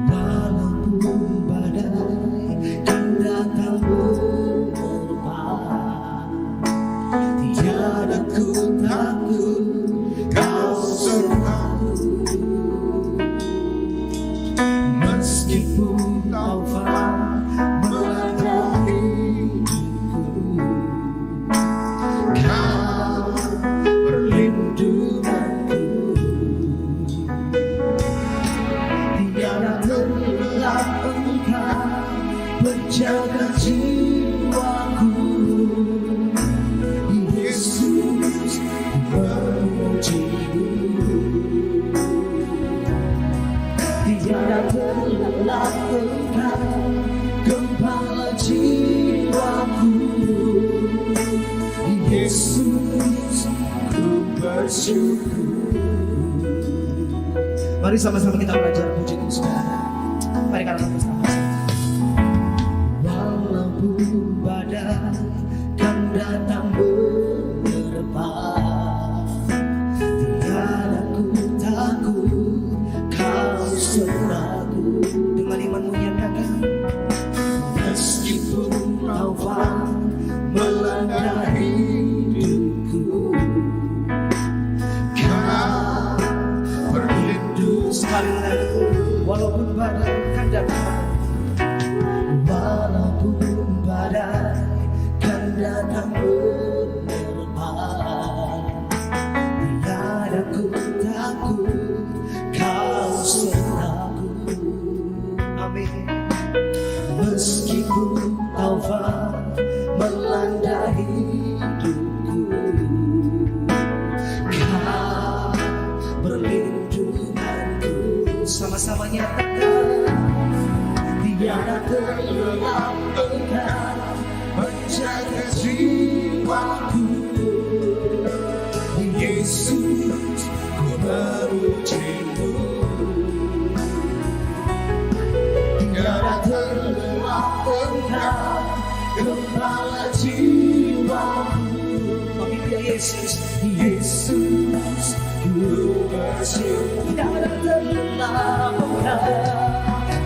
Walaupun badai kan datang menerpa, tiada ku takut, kau sertaku. Meskipun taufan melanda hidupku, kau perlindunganku. Tiada terlelap engkau menjaga jiwaku. Yesus, memujimu. Tiada terlelap engkau gembala jiwaku. Yesus, ku bersyukur. Mari sama-sama kita belajar puji Tuhan, saudara. Mari katakan bersama-sama. Walaupun badai kan datang menerpa, tiada ku takut, kau sertaku. Dengan imanmu nyatakan, meskipun taufan melanda hidupku, kau berlindung. Sekali lagi, walaupun badai kan datang, walaupun badai kan datang menerpa, tiada ku takut, kau sertaku. Amin. Meskipun taufan melanda hidupku, kau berlindunganku. Sama-sama nyatakan, tiada terlelap engkau menjaga jiwaku. Yesus, ku memujimu. Tiada terlelap engkau gembala jiwaku. Bagi dia Yesus, Yesus, ku bersyukur. Tiada terlelap engkau,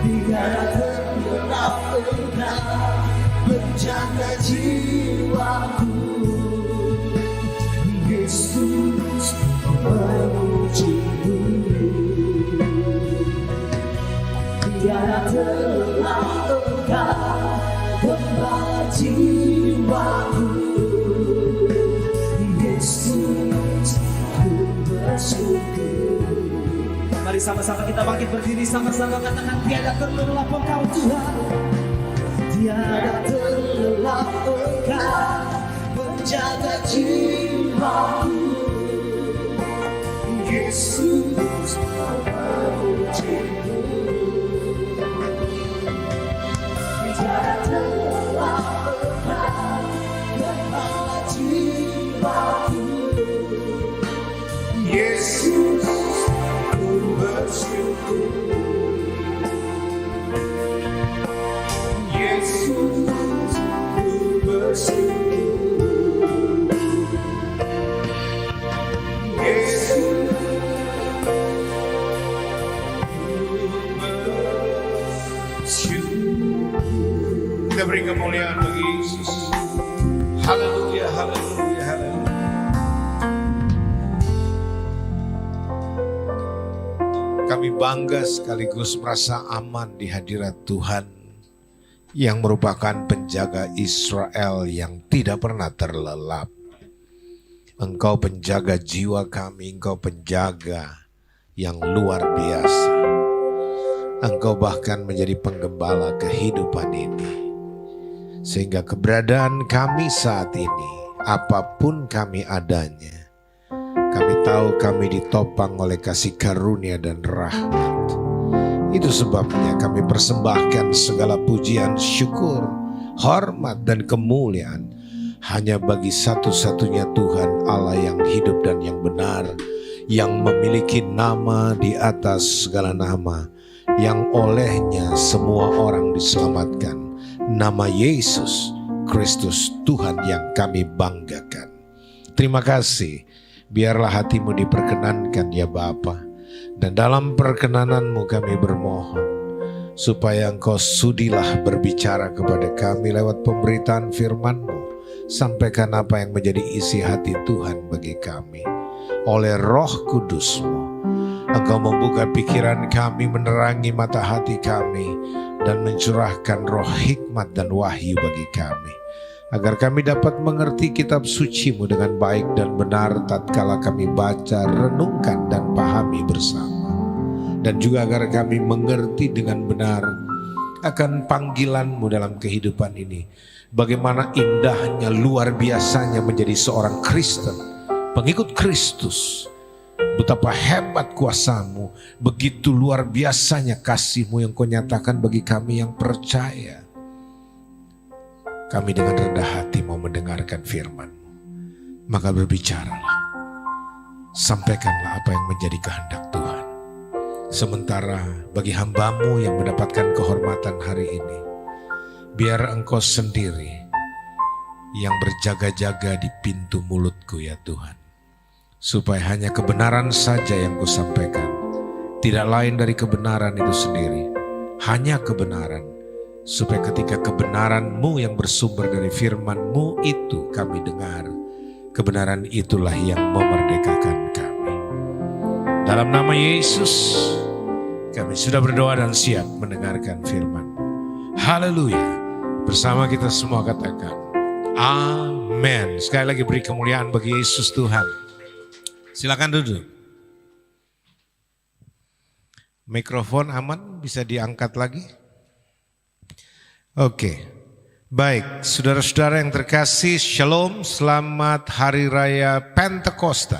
tiada terlelap engkau menjaga jiwaku. Yesus, memujimu. Tiada terlelap engkau gembala jiwaku. Yesus, ku bersyukur. Mari sama-sama kita bangkit berdiri, sama-sama katakan, tiada terlelap engkau Tuhan. Tiada terlelap engkau menjaga jiwaku. Yesus, memujimu. Tiada terlelap engkau gembala jiwaku. Yesus, ku bersyukur. Yesus, ku bersyukur. Yesus, ku bersyukur. Kita beri kemuliaan bagi Yesus. Haleluya, haleluya, haleluya. Kami bangga sekaligus merasa aman di hadirat Tuhan yang merupakan penjaga Israel yang tidak pernah terlelap. Engkau penjaga jiwa kami, Engkau penjaga yang luar biasa. Engkau bahkan menjadi penggembala kehidupan ini. Sehingga keberadaan kami saat ini, apapun kami adanya, kami tahu kami ditopang oleh kasih karunia dan rahmat. Itu sebabnya kami persembahkan segala pujian, syukur, hormat dan kemuliaan hanya bagi satu-satunya Tuhan Allah yang hidup dan yang benar, yang memiliki nama di atas segala nama, yang olehnya semua orang diselamatkan. Nama Yesus Kristus Tuhan yang kami banggakan. Terima kasih. Biarlah hatimu diperkenankan ya Bapa. Dan dalam perkenanan-Mu kami bermohon, supaya Engkau sudilah berbicara kepada kami lewat pemberitaan firman-Mu. Sampaikan apa yang menjadi isi hati Tuhan bagi kami. Oleh Roh Kudus-Mu, Engkau membuka pikiran kami, menerangi mata hati kami, dan mencurahkan roh hikmat dan wahyu bagi kami, agar kami dapat mengerti kitab suci-Mu dengan baik dan benar tatkala kami baca, renungkan, dan pahami bersama. Dan juga agar kami mengerti dengan benar akan panggilan-Mu dalam kehidupan ini. Bagaimana indahnya, luar biasanya menjadi seorang Kristen, pengikut Kristus. Betapa hebat kuasa-Mu, begitu luar biasanya kasih-Mu yang Kau nyatakan bagi kami yang percaya. Kami dengan rendah hati mau mendengarkan firman-Mu. Maka berbicaralah, sampaikanlah apa yang menjadi kehendak Tuhan. Sementara bagi hamba-Mu yang mendapatkan kehormatan hari ini, biar Engkau sendiri yang berjaga-jaga di pintu mulutku ya Tuhan. Supaya hanya kebenaran saja yang kusampaikan, tidak lain dari kebenaran itu sendiri, hanya kebenaran. Supaya ketika kebenaran-Mu yang bersumber dari firman-Mu itu kami dengar, kebenaran itulah yang memerdekakan kami. Dalam nama Yesus, kami sudah berdoa dan siap mendengarkan firman-Mu. Haleluya. Bersama kita semua katakan, amin. Sekali lagi beri kemuliaan bagi Yesus Tuhan. Silakan duduk. Mikrofon aman, bisa diangkat lagi? Oke. Baik, saudara-saudara yang terkasih, Shalom, selamat Hari Raya Pentakosta.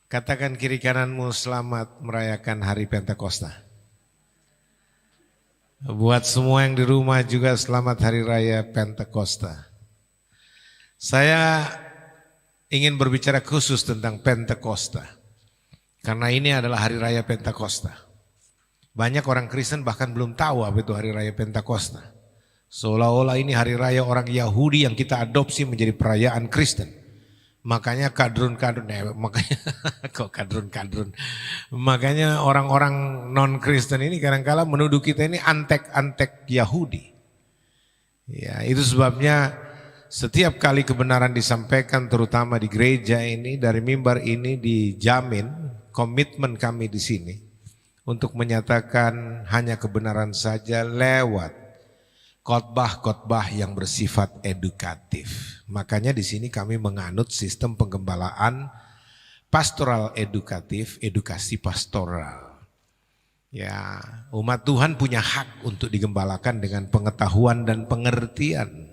Katakan kiri kananmu, selamat merayakan Hari Pentakosta. Buat semua yang di rumah juga selamat Hari Raya Pentakosta. Saya ingin berbicara khusus tentang Pentakosta, karena ini adalah Hari Raya Pentakosta. Banyak orang Kristen bahkan belum tahu apa itu Hari Raya Pentakosta. Seolah-olah ini hari raya orang Yahudi yang kita adopsi menjadi perayaan Kristen. Makanya makanya orang-orang non-Kristen ini kadang-kala menuduh kita ini antek-antek Yahudi. Ya, itu sebabnya setiap kali kebenaran disampaikan, terutama di gereja ini, dari mimbar ini dijamin komitmen kami di sini untuk menyatakan hanya kebenaran saja lewat khotbah-khotbah yang bersifat edukatif. Makanya di sini kami menganut sistem penggembalaan pastoral edukatif, edukasi pastoral. Ya, umat Tuhan punya hak untuk digembalakan dengan pengetahuan dan pengertian.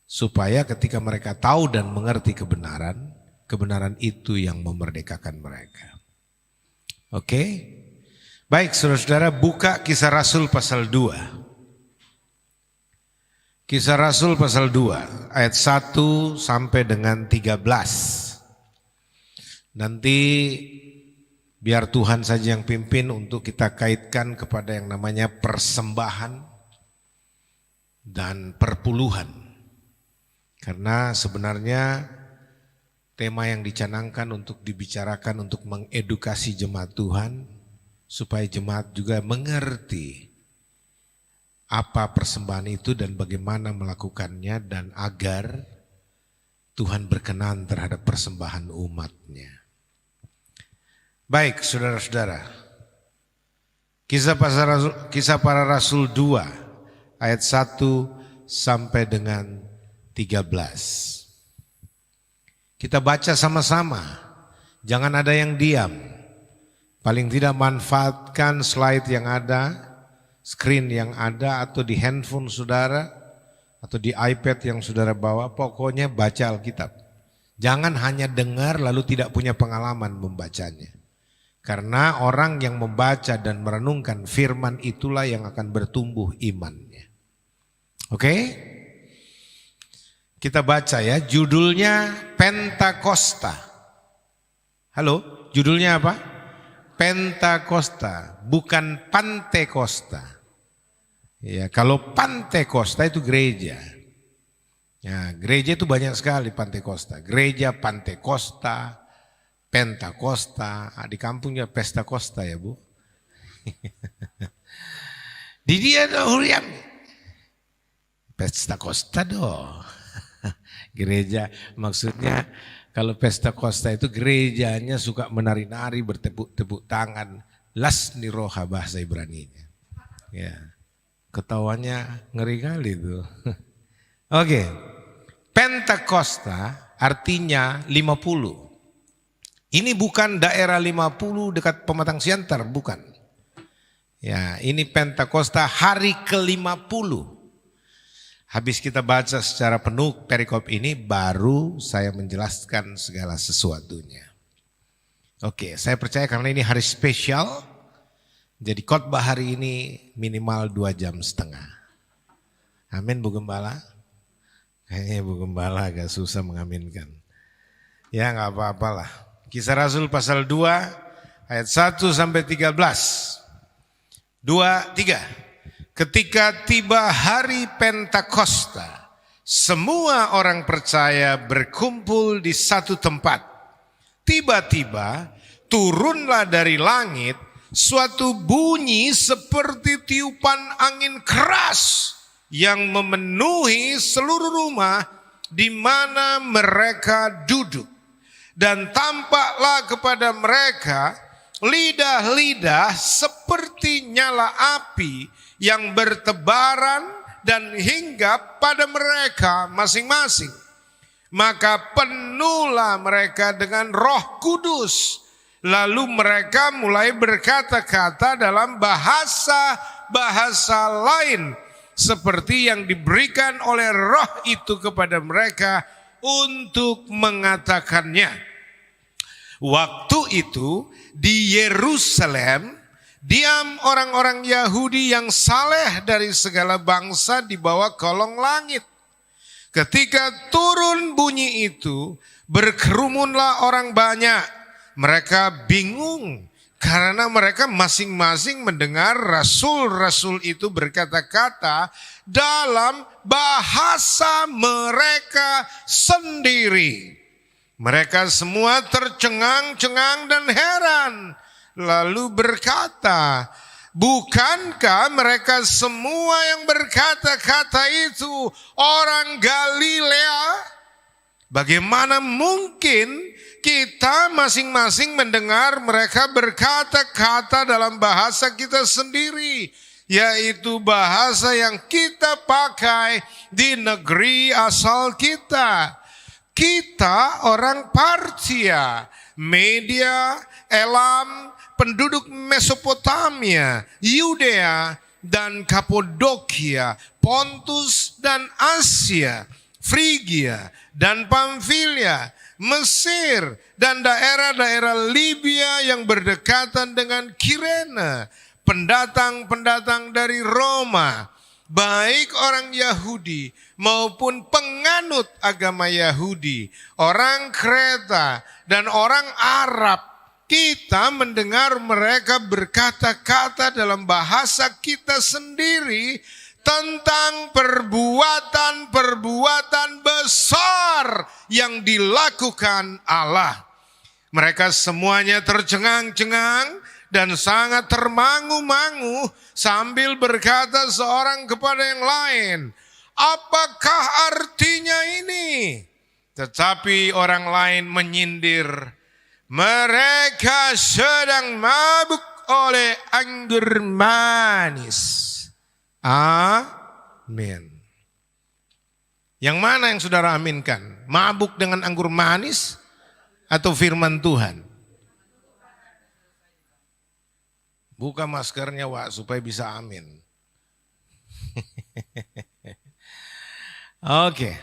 Supaya ketika mereka tahu dan mengerti kebenaran, kebenaran itu yang memerdekakan mereka. Oke? Baik, saudara-saudara, buka Kisah Rasul pasal 2. Kisah Rasul pasal 2, ayat 1 sampai dengan 13. Nanti biar Tuhan saja yang pimpin untuk kita kaitkan kepada yang namanya persembahan dan perpuluhan. Karena sebenarnya tema yang dicanangkan untuk dibicarakan untuk mengedukasi jemaat Tuhan, supaya jemaat juga mengerti apa persembahan itu dan bagaimana melakukannya, dan agar Tuhan berkenan terhadap persembahan umatnya. Baik, saudara-saudara, Kisah Para Rasul 2 ayat 1 sampai dengan 13. Kita baca sama-sama, jangan ada yang diam. Paling tidak manfaatkan slide yang ada, screen yang ada, atau di handphone saudara, atau di iPad yang saudara bawa. Pokoknya baca Alkitab. Jangan hanya dengar lalu tidak punya pengalaman membacanya. Karena orang yang membaca dan merenungkan firman itulah yang akan bertumbuh imannya. Oke? Kita baca ya, judulnya Pentakosta. Halo, judulnya apa? Pentakosta, bukan Pantekosta. Ya, kalau Pantekosta itu gereja. Ya, gereja itu banyak sekali Pantekosta. Gereja Pantekosta, Pentakosta, di kampungnya Pesta Kosta ya Bu. Di dia Huriam. Pesta Kosta dong. Gereja maksudnya kalau Pesta Kosta itu gerejanya suka menari-nari, bertepuk-tepuk tangan. Lasni roha bahasa Ibraninya. Ya, ketawanya ngeri kali tuh. Oke, Pentakosta artinya 50. Ini bukan daerah 50 dekat Pematang Siantar, bukan. Ya, ini Pentakosta hari ke-50. Habis kita baca secara penuh perikop ini, baru saya menjelaskan segala sesuatunya. Oke, saya percaya karena ini hari spesial, jadi khotbah hari ini minimal 2,5 jam. Amin Bu Gembala? Kayaknya Bu Gembala agak susah mengaminkan. Ya nggak apa-apalah. Kisah Rasul pasal 2 ayat 1 sampai 13. 2, 3. Ketika tiba hari Pentakosta, semua orang percaya berkumpul di satu tempat. Tiba-tiba turunlah dari langit suatu bunyi seperti tiupan angin keras yang memenuhi seluruh rumah di mana mereka duduk. Dan tampaklah kepada mereka lidah-lidah seperti nyala api yang bertebaran dan hinggap pada mereka masing-masing. Maka penuhlah mereka dengan Roh Kudus. Lalu mereka mulai berkata-kata dalam bahasa-bahasa lain seperti yang diberikan oleh Roh itu kepada mereka untuk mengatakannya. Waktu itu di Yerusalem diam orang-orang Yahudi yang saleh dari segala bangsa di bawah kolong langit. Ketika turun bunyi itu, berkerumunlah orang banyak. Mereka bingung karena mereka masing-masing mendengar rasul-rasul itu berkata-kata dalam bahasa mereka sendiri. Mereka semua tercengang-cengang dan heran. Lalu berkata, bukankah mereka semua yang berkata-kata itu orang Galilea? Bagaimana mungkin kita masing-masing mendengar mereka berkata-kata dalam bahasa kita sendiri, yaitu bahasa yang kita pakai di negeri asal kita. Kita orang Partia, Media, Elam, penduduk Mesopotamia, Yudea dan Kapodokia, Pontus dan Asia, Frigia dan Pamfilia, Mesir dan daerah-daerah Libya yang berdekatan dengan Kirene, pendatang-pendatang dari Roma, baik orang Yahudi maupun penganut agama Yahudi, orang Kreta dan orang Arab. Kita mendengar mereka berkata-kata dalam bahasa kita sendiri tentang perbuatan-perbuatan besar yang dilakukan Allah. Mereka semuanya tercengang-cengang dan sangat termangu-mangu sambil berkata seorang kepada yang lain, apakah artinya ini? Tetapi orang lain menyindir, mereka sedang mabuk oleh anggur manis. Amin. Yang mana yang saudara aminkan? Mabuk dengan anggur manis atau firman Tuhan? Buka maskernya Wak supaya bisa amin. Oke.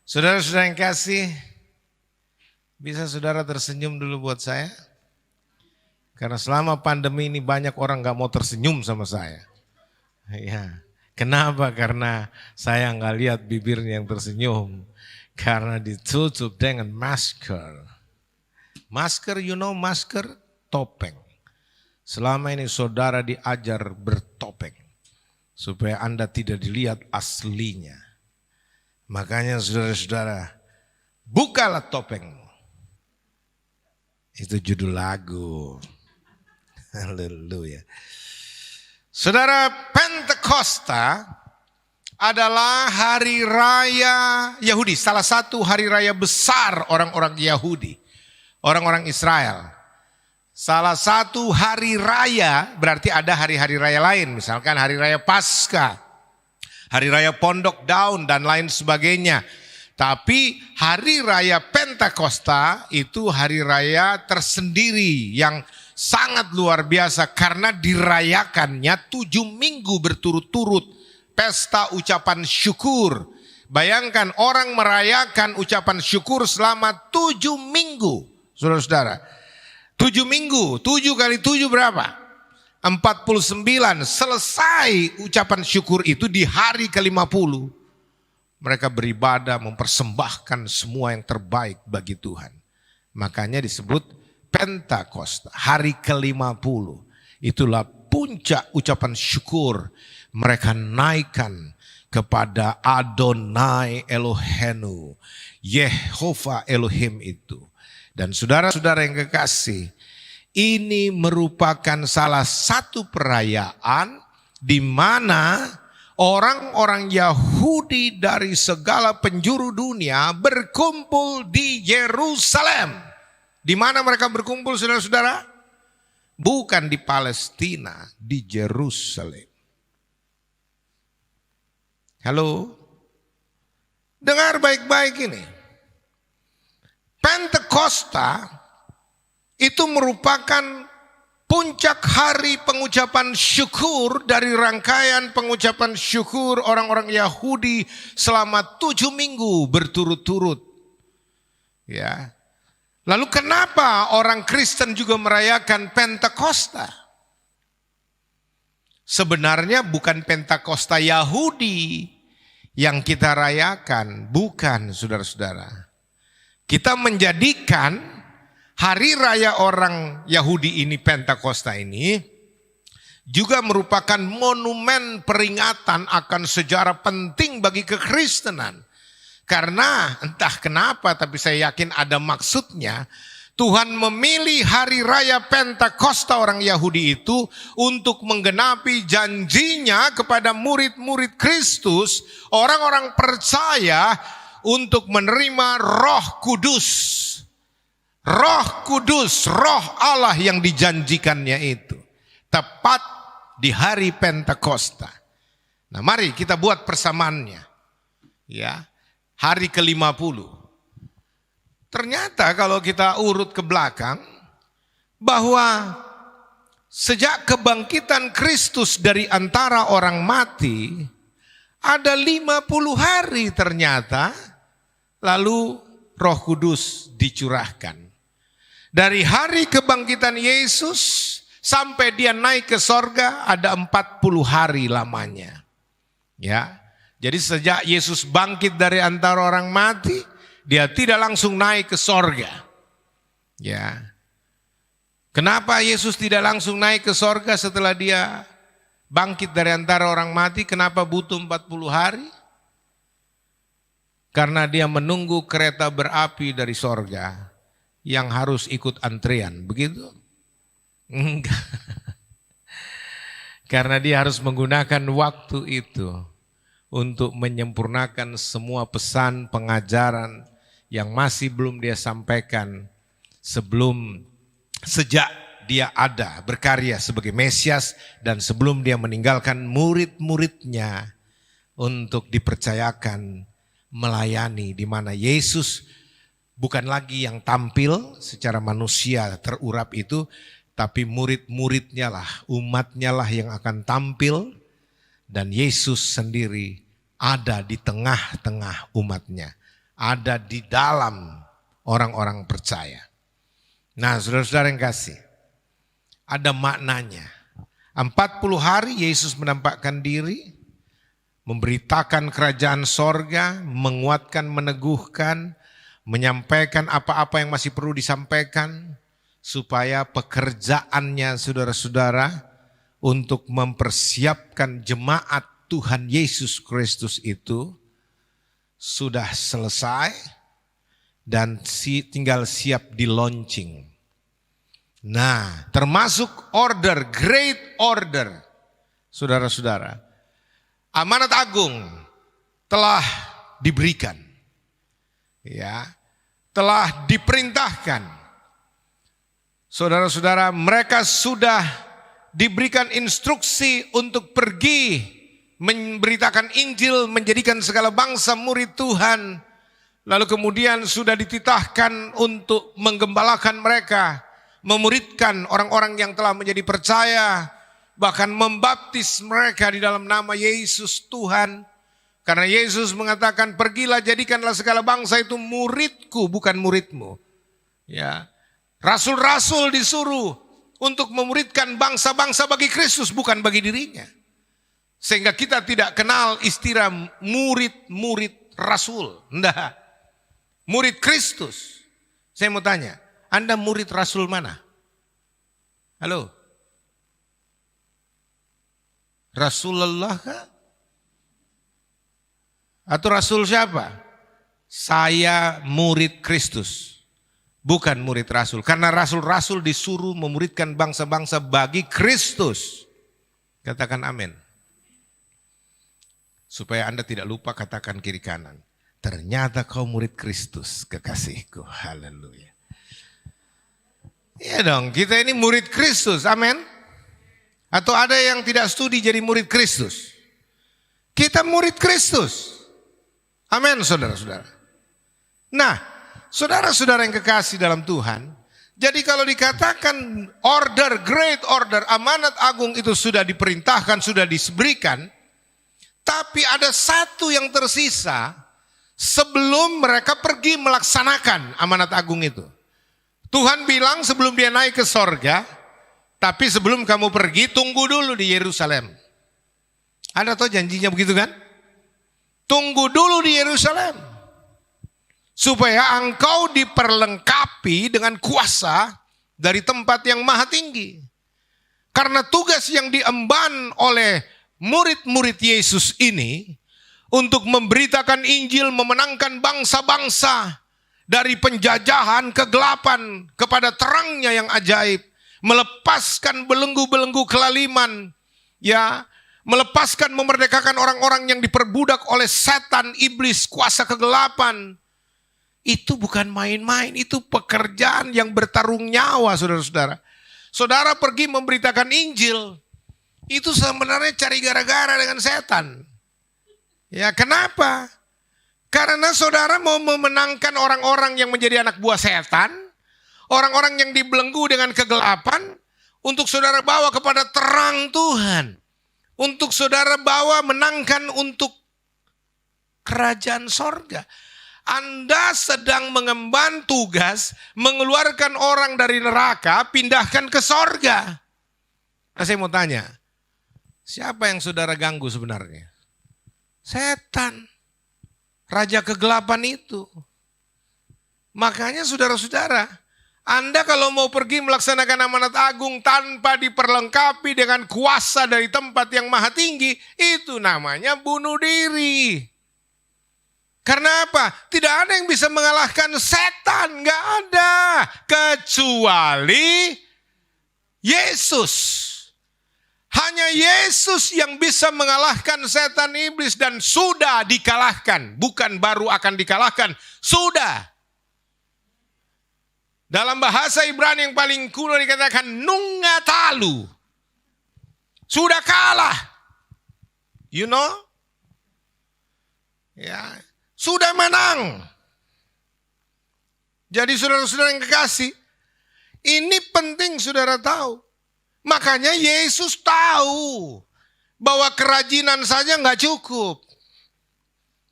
Saudara-saudara yang kasih, bisa saudara tersenyum dulu buat saya? Karena selama pandemi ini banyak orang gak mau tersenyum sama saya. Ya, kenapa? Karena saya nggak lihat bibirnya yang tersenyum. Karena ditutup dengan masker. Masker, you know masker? Topeng. Selama ini saudara diajar bertopeng. Supaya Anda tidak dilihat aslinya. Makanya saudara-saudara, bukalah topengmu. Itu judul lagu. Haleluya. Saudara, Pentakosta adalah hari raya Yahudi. Salah satu hari raya besar orang-orang Yahudi. Orang-orang Israel. Salah satu hari raya, berarti ada hari-hari raya lain. Misalkan hari raya Paskah, hari raya Pondok Daun dan lain sebagainya. Tapi hari raya Pentakosta itu hari raya tersendiri yang sangat luar biasa karena dirayakannya 7 minggu berturut-turut. Pesta ucapan syukur. Bayangkan orang merayakan ucapan syukur selama 7 minggu. Saudara-saudara. 7 minggu. 7 kali 7 berapa? 49. Selesai ucapan syukur itu di hari ke-50. Mereka beribadah mempersembahkan semua yang terbaik bagi Tuhan. Makanya disebut Pentakosta, hari ke-50. Itulah puncak ucapan syukur. Mereka naikkan kepada Adonai Elohenu, Yehova Elohim itu. Dan saudara-saudara yang kekasih, ini merupakan salah satu perayaan di mana orang-orang Yahudi dari segala penjuru dunia berkumpul di Yerusalem. Di mana mereka berkumpul, saudara-saudara? Bukan di Palestina, di Yerusalem. Halo? Dengar baik-baik ini. Pentakosta itu merupakan puncak hari pengucapan syukur dari rangkaian pengucapan syukur orang-orang Yahudi selama 7 minggu berturut-turut. Ya. Lalu kenapa orang Kristen juga merayakan Pentakosta? Sebenarnya bukan Pentakosta Yahudi yang kita rayakan, bukan saudara-saudara. Kita menjadikan hari raya orang Yahudi ini, Pentakosta ini, juga merupakan monumen peringatan akan sejarah penting bagi kekristenan. Karena entah kenapa, tapi saya yakin ada maksudnya, Tuhan memilih hari raya Pentakosta orang Yahudi itu untuk menggenapi janjinya kepada murid-murid Kristus, orang-orang percaya untuk menerima Roh Kudus. Roh Kudus, Roh Allah yang dijanjikannya itu. Tepat di hari Pentakosta. Nah, mari kita buat persamaannya. Ya, hari ke-50. Ternyata kalau kita urut ke belakang, bahwa sejak kebangkitan Kristus dari antara orang mati, ada 50 hari ternyata, lalu Roh Kudus dicurahkan. Dari hari kebangkitan Yesus sampai dia naik ke sorga ada 40 hari lamanya. Ya, jadi sejak Yesus bangkit dari antara orang mati, dia tidak langsung naik ke sorga. Ya, kenapa Yesus tidak langsung naik ke sorga setelah dia bangkit dari antara orang mati? Kenapa butuh 40 hari? Karena dia menunggu kereta berapi dari sorga yang harus ikut antrian, begitu? Enggak. Karena dia harus menggunakan waktu itu untuk menyempurnakan semua pesan pengajaran yang masih belum dia sampaikan sejak dia ada berkarya sebagai Mesias dan sebelum dia meninggalkan murid-muridnya untuk dipercayakan melayani, di mana Yesus bukan lagi yang tampil secara manusia terurap itu, tapi murid-muridnya lah, umatnya lah yang akan tampil, dan Yesus sendiri ada di tengah-tengah umatnya, ada di dalam orang-orang percaya. Nah, saudara-saudara yang kasih, ada maknanya. 40 hari Yesus menampakkan diri, memberitakan kerajaan sorga, menguatkan, meneguhkan, menyampaikan apa-apa yang masih perlu disampaikan, supaya pekerjaannya saudara-saudara untuk mempersiapkan jemaat Tuhan Yesus Kristus itu sudah selesai dan tinggal siap di launching. Nah, termasuk order, great order. Saudara-saudara, amanat agung telah diberikan. Ya, telah diperintahkan. Saudara-saudara, mereka sudah diberikan instruksi untuk pergi memberitakan Injil, menjadikan segala bangsa murid Tuhan. Lalu kemudian sudah dititahkan untuk menggembalakan mereka, memuridkan orang-orang yang telah menjadi percaya, bahkan membaptis mereka di dalam nama Yesus Tuhan. Karena Yesus mengatakan, pergilah jadikanlah segala bangsa itu muridku, bukan muridmu. Ya, rasul-rasul disuruh untuk memuridkan bangsa-bangsa bagi Kristus, bukan bagi dirinya. Sehingga kita tidak kenal istilah murid-murid rasul. Enggak. Murid Kristus. Saya mau tanya, Anda murid rasul mana? Halo? Rasulullah kah? Atau rasul siapa? Saya murid Kristus, bukan murid rasul. Karena rasul-rasul disuruh memuridkan bangsa-bangsa bagi Kristus. Katakan amin. Supaya Anda tidak lupa, katakan kiri kanan. Ternyata kau murid Kristus, kekasihku. Haleluya. Iya dong, kita ini murid Kristus, amin. Atau ada yang tidak studi jadi murid Kristus? Kita murid Kristus. Amin, saudara-saudara. Nah, saudara-saudara yang kekasih dalam Tuhan, jadi kalau dikatakan order, great order, amanat agung itu sudah diperintahkan, sudah diberikan, tapi ada satu yang tersisa sebelum mereka pergi melaksanakan amanat agung itu. Tuhan bilang sebelum dia naik ke sorga, tapi sebelum kamu pergi, tunggu dulu di Yerusalem. Ada toh janjinya begitu kan? Tunggu dulu di Yerusalem. Supaya engkau diperlengkapi dengan kuasa dari tempat yang maha tinggi. Karena tugas yang diemban oleh murid-murid Yesus ini untuk memberitakan Injil, memenangkan bangsa-bangsa dari penjajahan kegelapan kepada terangnya yang ajaib. Melepaskan belenggu-belenggu kelaliman, ya, melepaskan, memerdekakan orang-orang yang diperbudak oleh setan, iblis, kuasa kegelapan. Itu bukan main-main, itu pekerjaan yang bertarung nyawa, saudara-saudara. Saudara pergi memberitakan Injil, itu sebenarnya cari gara-gara dengan setan. Ya, kenapa? Karena saudara mau memenangkan orang-orang yang menjadi anak buah setan, orang-orang yang dibelenggu dengan kegelapan, untuk saudara bawa kepada terang Tuhan. Untuk saudara bawa menangkan untuk kerajaan sorga. Anda sedang mengemban tugas mengeluarkan orang dari neraka, pindahkan ke sorga. Nah, saya mau tanya, siapa yang saudara ganggu sebenarnya? Setan, raja kegelapan itu. Makanya saudara-saudara, Anda kalau mau pergi melaksanakan amanat agung tanpa diperlengkapi dengan kuasa dari tempat yang maha tinggi, itu namanya bunuh diri. Karena apa? Tidak ada yang bisa mengalahkan setan, nggak ada. Kecuali Yesus. Hanya Yesus yang bisa mengalahkan setan iblis dan sudah dikalahkan. Bukan baru akan dikalahkan, sudah. Dalam bahasa Ibrani yang paling kuno dikatakan nungatalu. Sudah kalah. You know? Ya, sudah menang. Jadi saudara-saudara yang kekasih, ini penting saudara tahu. Makanya Yesus tahu bahwa kerajinan saja nggak cukup.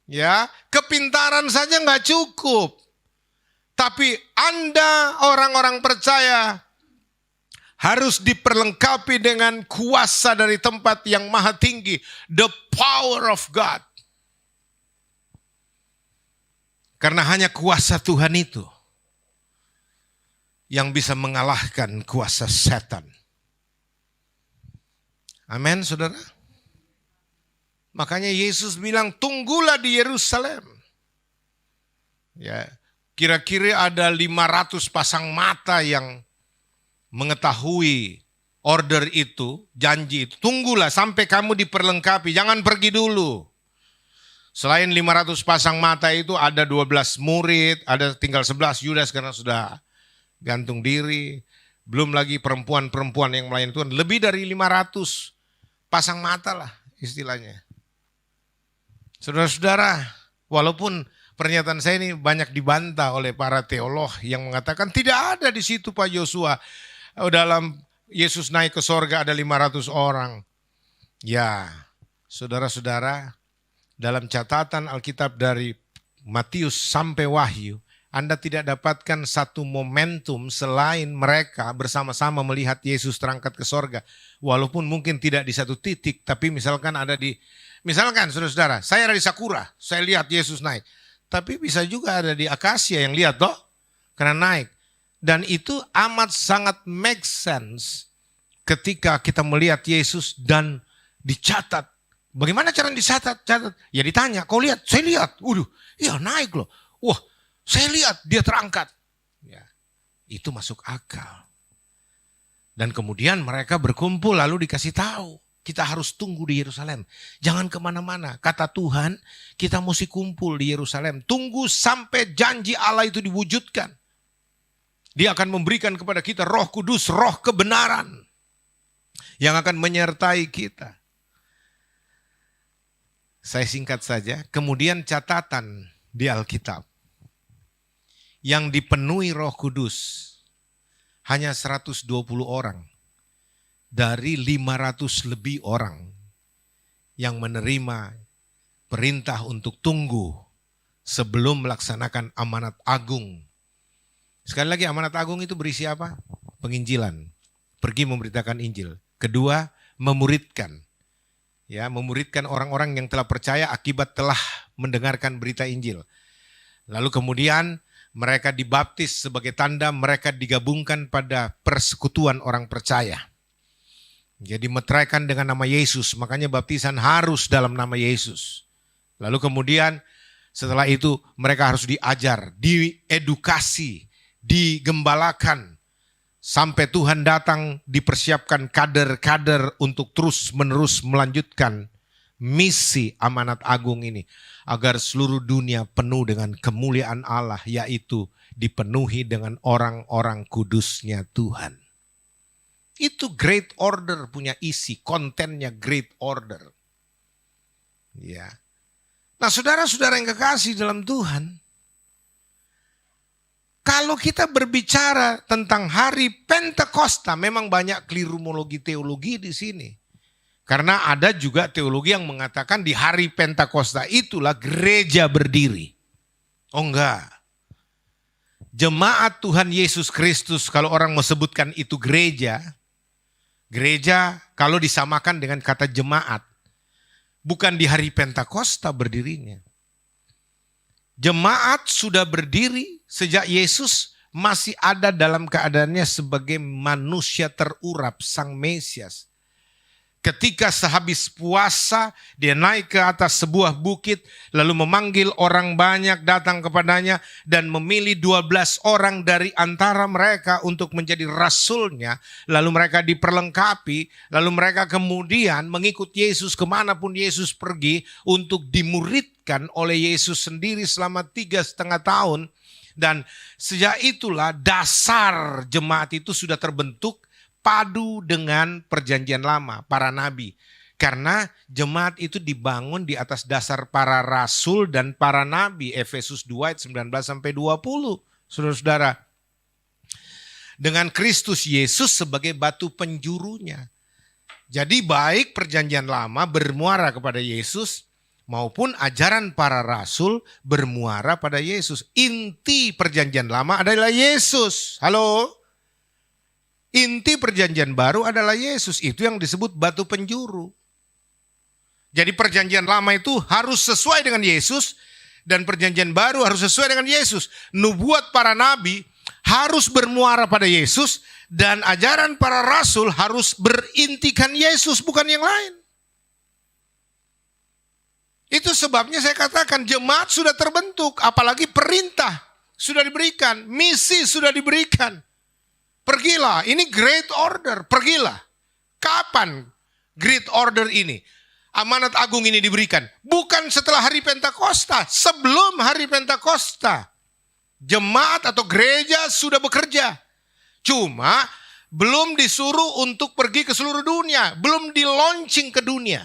Ya, kepintaran saja nggak cukup. Tapi Anda orang-orang percaya harus diperlengkapi dengan kuasa dari tempat yang maha tinggi. The power of God. Karena hanya kuasa Tuhan itu yang bisa mengalahkan kuasa setan. Amin, saudara. Makanya Yesus bilang, tunggulah di Yerusalem. Ya. Kira-kira ada 500 pasang mata yang mengetahui order itu, janji itu, tunggulah sampai kamu diperlengkapi, jangan pergi dulu. Selain 500 pasang mata itu ada 12 murid, ada tinggal 11 Yudas karena sudah gantung diri. Belum lagi perempuan-perempuan yang melayani Tuhan, lebih dari 500 pasang mata lah istilahnya. Saudara-saudara, walaupun pernyataan saya ini banyak dibantah oleh para teolog yang mengatakan tidak ada di situ Pak Yosua. Dalam Yesus naik ke sorga ada 500 orang. Ya, saudara-saudara, dalam catatan Alkitab dari Matius sampai Wahyu, Anda tidak dapatkan satu momentum selain mereka bersama-sama melihat Yesus terangkat ke sorga. Walaupun mungkin tidak di satu titik, tapi misalkan ada di, misalkan saudara-saudara, saya ada di Sakura, saya lihat Yesus naik. Tapi bisa juga ada di Akasia yang lihat toh, karena naik. Dan itu amat sangat make sense ketika kita melihat Yesus dan dicatat. Bagaimana cara dicatat? Ya ditanya, kau lihat? Saya lihat. Iya naik loh. Wah, saya lihat dia terangkat. Ya, itu masuk akal. Dan kemudian mereka berkumpul lalu dikasih tahu. Kita harus tunggu di Yerusalem. Jangan kemana-mana. Kata Tuhan, kita mesti kumpul di Yerusalem. Tunggu sampai janji Allah itu diwujudkan. Dia akan memberikan kepada kita Roh Kudus, Roh kebenaran. Yang akan menyertai kita. Saya singkat saja. Kemudian catatan di Alkitab. Yang dipenuhi Roh Kudus. Hanya 120 orang. Dari 500 lebih orang yang menerima perintah untuk tunggu sebelum melaksanakan amanat agung. Sekali lagi amanat agung itu berisi apa? Penginjilan. Pergi memberitakan Injil. Kedua, memuridkan. Ya, memuridkan orang-orang yang telah percaya akibat telah mendengarkan berita Injil. Lalu kemudian mereka dibaptis sebagai tanda mereka digabungkan pada persekutuan orang percaya. Jadi meteraikan dengan nama Yesus, makanya baptisan harus dalam nama Yesus. Lalu kemudian setelah itu mereka harus diajar, diedukasi, digembalakan. Sampai Tuhan datang dipersiapkan kader-kader untuk terus menerus melanjutkan misi amanat agung ini. Agar seluruh dunia penuh dengan kemuliaan Allah, yaitu dipenuhi dengan orang-orang kudusnya Tuhan. Itu great order punya isi, kontennya great order. Ya. Nah saudara-saudara yang kekasih dalam Tuhan, kalau kita berbicara tentang hari Pentakosta, memang banyak kelirumologi teologi di sini. Karena ada juga teologi yang mengatakan di hari Pentakosta itulah gereja berdiri. Oh enggak. Jemaat Tuhan Yesus Kristus, kalau orang menyebutkan itu gereja, gereja kalau disamakan dengan kata jemaat, bukan di hari Pentakosta berdirinya. Jemaat sudah berdiri sejak Yesus masih ada dalam keadaannya sebagai manusia terurap, Sang Mesias. Ketika sehabis puasa dia naik ke atas sebuah bukit lalu memanggil orang banyak datang kepadanya dan memilih 12 orang dari antara mereka untuk menjadi rasulnya. Lalu mereka diperlengkapi, lalu mereka kemudian mengikut Yesus kemanapun Yesus pergi untuk dimuridkan oleh Yesus sendiri selama 3,5 tahun. Dan sejak itulah dasar jemaat itu sudah terbentuk padu dengan perjanjian lama, para nabi. Karena jemaat itu dibangun di atas dasar para rasul dan para nabi. Efesus 2 ayat 19-20. Saudara-saudara. Dengan Kristus Yesus sebagai batu penjurunya. Jadi baik perjanjian lama bermuara kepada Yesus maupun ajaran para rasul bermuara pada Yesus. Inti perjanjian lama adalah Yesus. Halo? Inti perjanjian baru adalah Yesus. Itu yang disebut batu penjuru. Jadi perjanjian lama itu harus sesuai dengan Yesus. Dan perjanjian baru harus sesuai dengan Yesus. Nubuat para nabi harus bermuara pada Yesus. Dan ajaran para rasul harus berintikan Yesus, bukan yang lain. Itu sebabnya saya katakan jemaat sudah terbentuk. Apalagi perintah sudah diberikan. Misi sudah diberikan. Pergilah, ini great order, pergilah. Kapan great order ini? Amanat agung ini diberikan. Bukan setelah hari Pentakosta, sebelum hari Pentakosta. Jemaat atau gereja sudah bekerja. Cuma belum disuruh untuk pergi ke seluruh dunia. Belum di-launching ke dunia.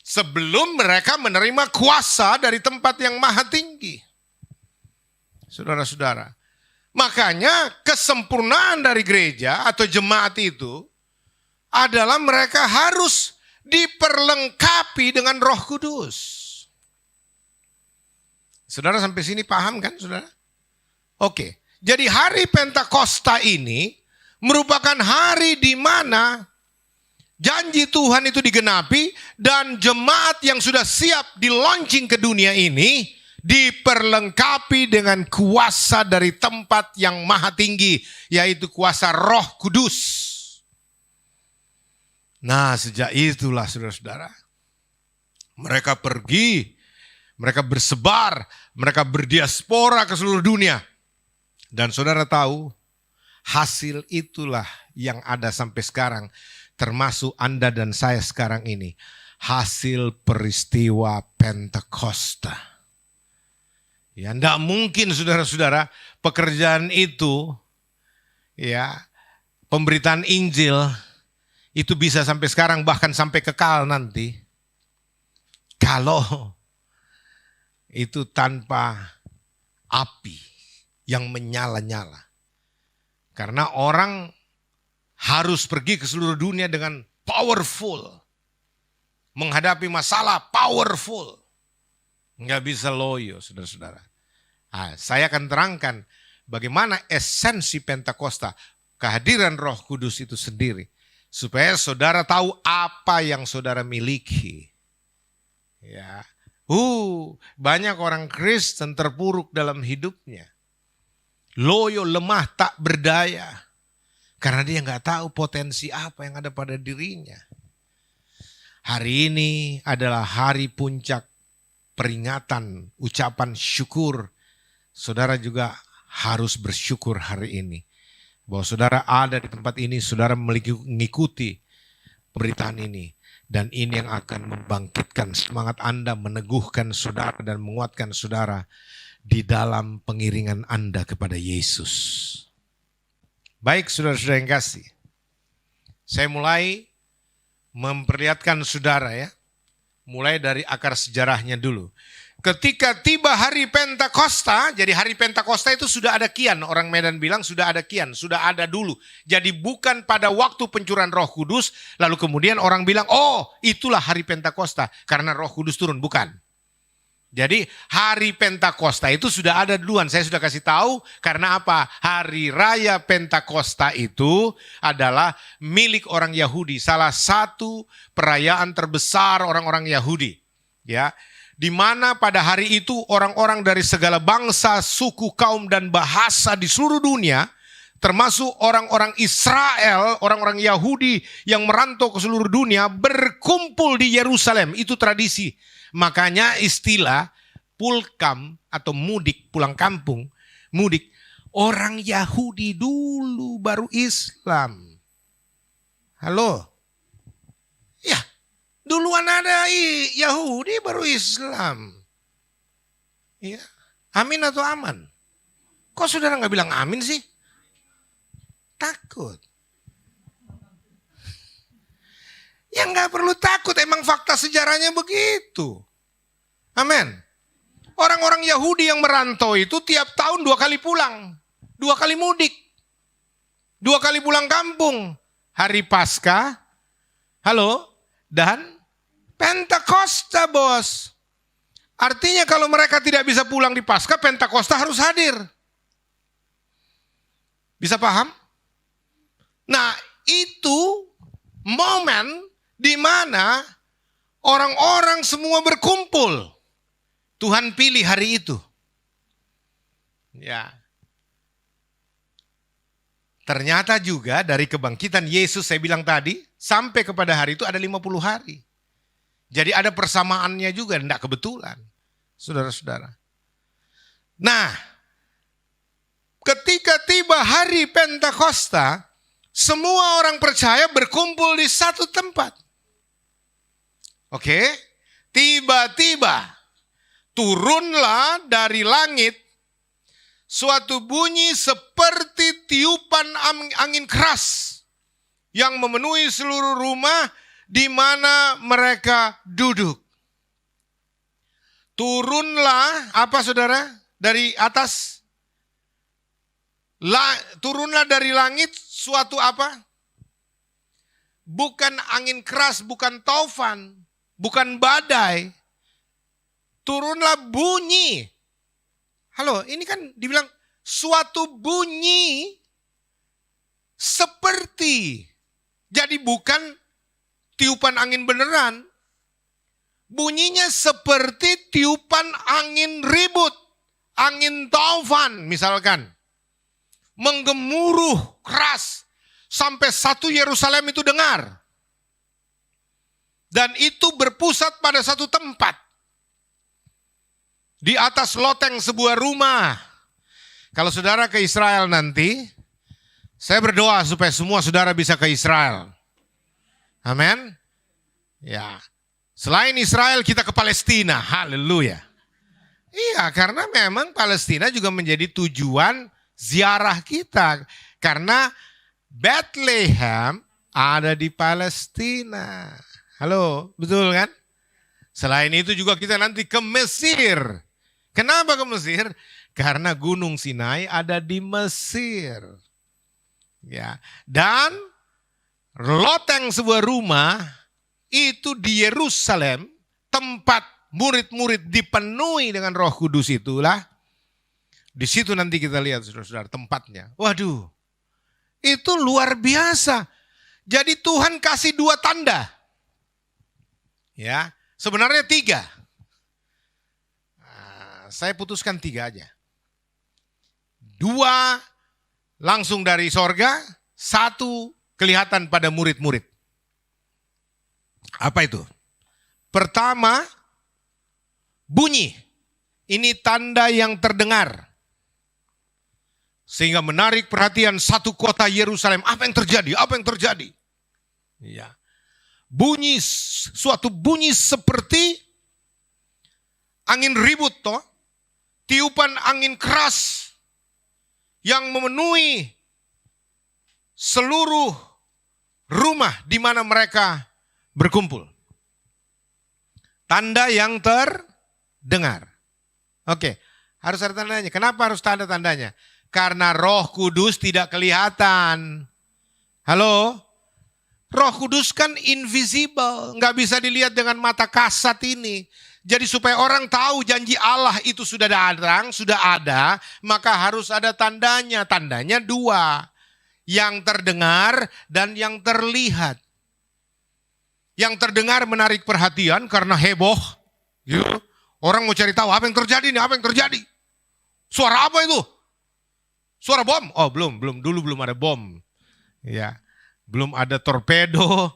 Sebelum mereka menerima kuasa dari tempat yang maha tinggi. Saudara-saudara. Makanya kesempurnaan dari gereja atau jemaat itu adalah mereka harus diperlengkapi dengan Roh Kudus. Saudara sampai sini paham kan, saudara? Oke, jadi hari Pentakosta ini merupakan hari di mana janji Tuhan itu digenapi dan jemaat yang sudah siap di-launching ke dunia ini diperlengkapi dengan kuasa dari tempat yang maha tinggi, yaitu kuasa Roh Kudus. Nah, sejak itulah saudara-saudara, mereka pergi, mereka bersebar, mereka berdiaspora ke seluruh dunia. Dan saudara tahu, hasil itulah yang ada sampai sekarang, termasuk Anda dan saya sekarang ini. Hasil peristiwa Pentakosta. Ya, enggak mungkin saudara-saudara pekerjaan itu, ya, pemberitaan Injil itu bisa sampai sekarang bahkan sampai kekal nanti. Kalau itu tanpa api yang menyala-nyala. Karena orang harus pergi ke seluruh dunia dengan powerful. Menghadapi masalah powerful. Nggak bisa loyo, saudara-saudara. Nah, saya akan terangkan bagaimana esensi Pentakosta, kehadiran Roh Kudus itu sendiri. Supaya saudara tahu apa yang saudara miliki. Ya, banyak orang Kristen terpuruk dalam hidupnya. Loyo, lemah, tak berdaya. Karena dia nggak tahu potensi apa yang ada pada dirinya. Hari ini adalah hari puncak peringatan, ucapan syukur. Saudara juga harus bersyukur hari ini. Bahwa saudara ada di tempat ini, saudara mengikuti pemberitaan ini. Dan ini yang akan membangkitkan semangat Anda, meneguhkan saudara dan menguatkan saudara di dalam pengiringan Anda kepada Yesus. Baik saudara-saudara yang kasih. Saya mulai memperlihatkan saudara ya. Mulai dari akar sejarahnya dulu. Ketika tiba hari Pentakosta, jadi hari Pentakosta itu sudah ada kian. Orang Medan bilang sudah ada kian, sudah ada dulu. Jadi bukan pada waktu pencurahan Roh Kudus, lalu kemudian orang bilang, oh itulah hari Pentakosta. Karena Roh Kudus turun, bukan. Jadi hari Pentakosta itu sudah ada duluan. Saya sudah kasih tahu karena apa? Hari Raya Pentakosta itu adalah milik orang Yahudi. Salah satu perayaan terbesar orang-orang Yahudi. Ya, di mana pada hari itu orang-orang dari segala bangsa, suku, kaum, dan bahasa di seluruh dunia, termasuk orang-orang Israel, orang-orang Yahudi yang merantau ke seluruh dunia, berkumpul di Yerusalem. Itu tradisi. Makanya istilah pulkam atau mudik, pulang kampung, mudik, orang Yahudi dulu baru Islam. Halo? Ya, duluan ada Yahudi baru Islam. Ya, amin atau aman? Kok saudara nggak bilang amin sih? Takut. Ya nggak perlu takut, emang fakta sejarahnya begitu. Amin. Orang-orang Yahudi yang merantau itu tiap tahun 2 kali pulang. 2 kali mudik. 2 kali pulang kampung. Hari Paskah, halo, dan Pentakosta bos. Artinya kalau mereka tidak bisa pulang di Paskah, Pentakosta harus hadir. Bisa paham? Nah itu momen di mana orang-orang semua berkumpul. Tuhan pilih hari itu. Ya. Ternyata juga dari kebangkitan Yesus saya bilang tadi, sampai kepada hari itu ada 50 hari. Jadi ada persamaannya juga, tidak kebetulan. Saudara-saudara. Nah, ketika tiba hari Pentakosta, semua orang percaya berkumpul di satu tempat. Oke, tiba-tiba turunlah dari langit suatu bunyi seperti tiupan angin keras yang memenuhi seluruh rumah di mana mereka duduk. Turunlah apa saudara? Dari atas. Turunlah dari langit suatu apa? Bukan angin keras, bukan taufan, bukan badai. Turunlah bunyi. Halo, ini kan dibilang suatu bunyi seperti. Jadi bukan tiupan angin beneran. Bunyinya seperti tiupan angin ribut, angin taufan misalkan. Menggemuruh keras sampai satu Yerusalem itu dengar. Dan itu berpusat pada satu tempat. Di atas loteng sebuah rumah. Kalau saudara ke Israel nanti, saya berdoa supaya semua saudara bisa ke Israel. Amin. Ya. Selain Israel kita ke Palestina, haleluya. Iya, karena memang Palestina juga menjadi tujuan ziarah kita. Karena Bethlehem ada di Palestina. Halo, betul kan? Selain itu juga kita nanti ke Mesir. Kenapa ke Mesir? Karena Gunung Sinai ada di Mesir. Ya, dan loteng sebuah rumah itu di Yerusalem, tempat murid-murid dipenuhi dengan Roh Kudus itulah. Di situ nanti kita lihat saudara-saudara tempatnya. Waduh, itu luar biasa. Jadi Tuhan kasih 2 tanda. Ya, sebenarnya 3. Nah, saya putuskan 3 aja. 2 langsung dari sorga, 1 kelihatan pada murid-murid. Apa itu? Pertama, bunyi. Ini tanda yang terdengar. Sehingga menarik perhatian satu kota Yerusalem. Apa yang terjadi? Apa yang terjadi? Ya. Bunyi, suatu bunyi seperti angin ribut toh. Tiupan angin keras yang memenuhi seluruh rumah di mana mereka berkumpul. Tanda yang terdengar. Oke, harus ada tandanya. Kenapa harus tanda-tandanya? Karena Roh Kudus tidak kelihatan. Halo? Roh Kudus kan invisible, nggak bisa dilihat dengan mata kasat ini. Jadi supaya orang tahu janji Allah itu sudah datang, sudah ada, maka harus ada tandanya. Tandanya 2, yang terdengar dan yang terlihat. Yang terdengar menarik perhatian karena heboh. Ya. Orang mau cari tahu apa yang terjadi nih, apa yang terjadi. Suara apa itu? Suara bom? Oh belum, dulu belum ada bom. Ya, belum ada torpedo.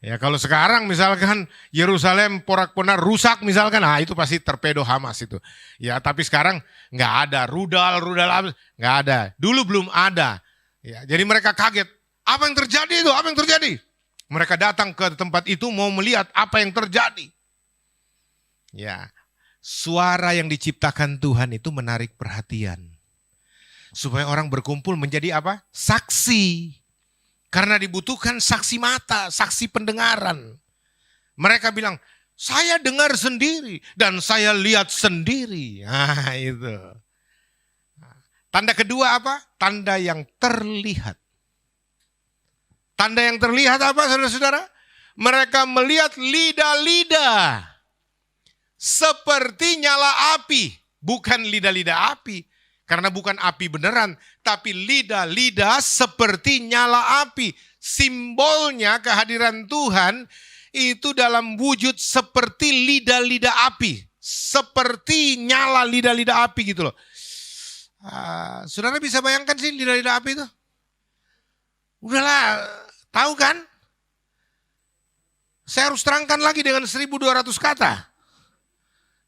Ya kalau sekarang misalkan Yerusalem porak-porak rusak misalkan, nah itu pasti torpedo Hamas itu. Ya tapi sekarang nggak ada rudal nggak ada. Dulu belum ada. Ya jadi mereka kaget. Apa yang terjadi itu? Apa yang terjadi? Mereka datang ke tempat itu mau melihat apa yang terjadi. Ya, suara yang diciptakan Tuhan itu menarik perhatian. Supaya orang berkumpul menjadi apa? Saksi. Karena dibutuhkan saksi mata, saksi pendengaran. Mereka bilang, saya dengar sendiri dan saya lihat sendiri. Nah itu. Tanda kedua apa? Tanda yang terlihat. Tanda yang terlihat apa saudara-saudara? Mereka melihat lidah-lidah. Seperti nyala api. Bukan lidah-lidah api. Karena bukan api beneran. Tapi lidah-lidah seperti nyala api. Simbolnya kehadiran Tuhan itu dalam wujud seperti lidah-lidah api. Seperti nyala lidah-lidah api gitu loh. Saudara bisa bayangkan sih lidah-lidah api itu? Udahlah, tahu kan? Saya harus terangkan lagi dengan 1.200 kata.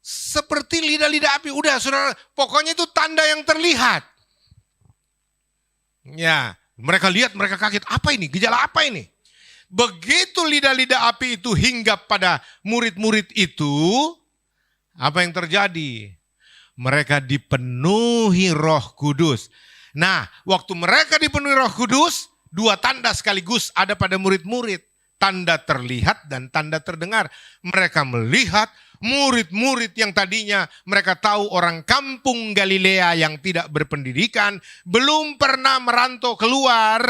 Seperti lidah-lidah api. Udah saudara, pokoknya itu tanda yang terlihat. Ya, mereka lihat, mereka kaget. Apa ini? Gejala apa ini? Begitu lidah-lidah api itu hinggap pada murid-murid itu, apa yang terjadi? Mereka dipenuhi Roh Kudus. Nah, waktu mereka dipenuhi Roh Kudus, dua tanda sekaligus ada pada murid-murid. Tanda terlihat dan tanda terdengar. Mereka melihat murid-murid yang tadinya mereka tahu orang kampung Galilea yang tidak berpendidikan, belum pernah merantau keluar,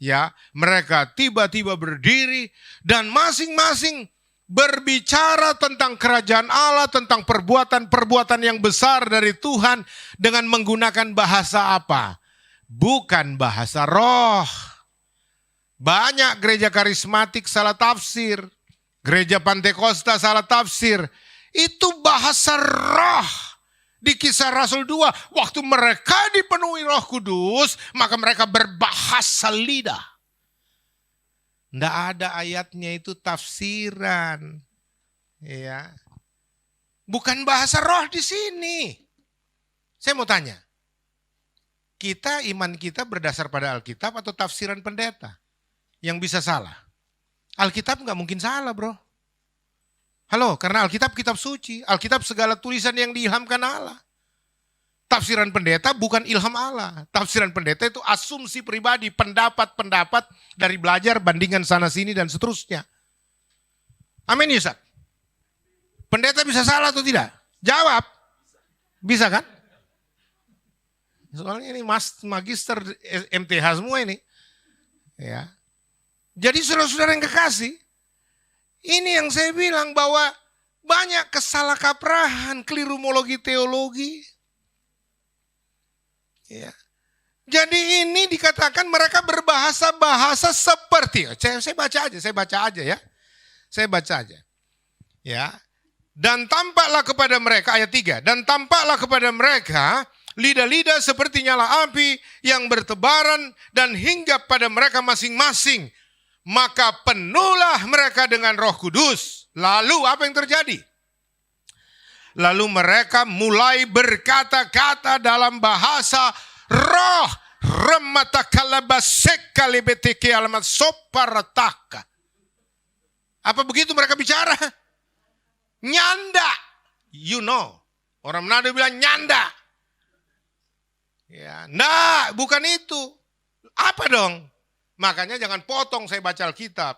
ya, mereka tiba-tiba berdiri dan masing-masing berbicara tentang kerajaan Allah, tentang perbuatan-perbuatan yang besar dari Tuhan dengan menggunakan bahasa apa? Bukan bahasa roh. Banyak gereja karismatik salah tafsir. Gereja Pantekosta salah tafsir. Itu bahasa roh. Di Kisah Rasul 2. Waktu mereka dipenuhi Roh Kudus, maka mereka berbahasa lidah. Tidak ada ayatnya itu tafsiran. Ya. Bukan bahasa roh di sini. Saya mau tanya. Iman kita berdasar pada Alkitab atau tafsiran pendeta? Yang bisa salah. Alkitab nggak mungkin salah, bro. Halo, karena Alkitab kitab suci. Alkitab segala tulisan yang diilhamkan Allah. Tafsiran pendeta bukan ilham Allah. Tafsiran pendeta itu asumsi pribadi, pendapat-pendapat dari belajar, bandingan sana sini dan seterusnya. Amin, Yusuf. Pendeta bisa salah atau tidak? Jawab. Bisa kan? Soalnya ini magister MTH semua ini. Ya. Jadi saudara-saudara yang kekasih, ini yang saya bilang bahwa banyak kesalahkaprahan, kelirumologi teologi. Ya. Jadi ini dikatakan mereka berbahasa-bahasa seperti, saya baca aja ya. Saya baca aja. Ya. Dan tampaklah kepada mereka, ayat 3, dan tampaklah kepada mereka lidah-lidah seperti nyala api yang bertebaran dan hinggap pada mereka masing-masing. Maka penuhlah mereka dengan Roh Kudus. Lalu apa yang terjadi? Lalu mereka mulai berkata-kata dalam bahasa roh. Apa begitu mereka bicara? Nyanda. You know. Orang Manado bilang nyanda. Ya, nah, bukan itu. Apa dong? Makanya jangan potong saya baca Alkitab.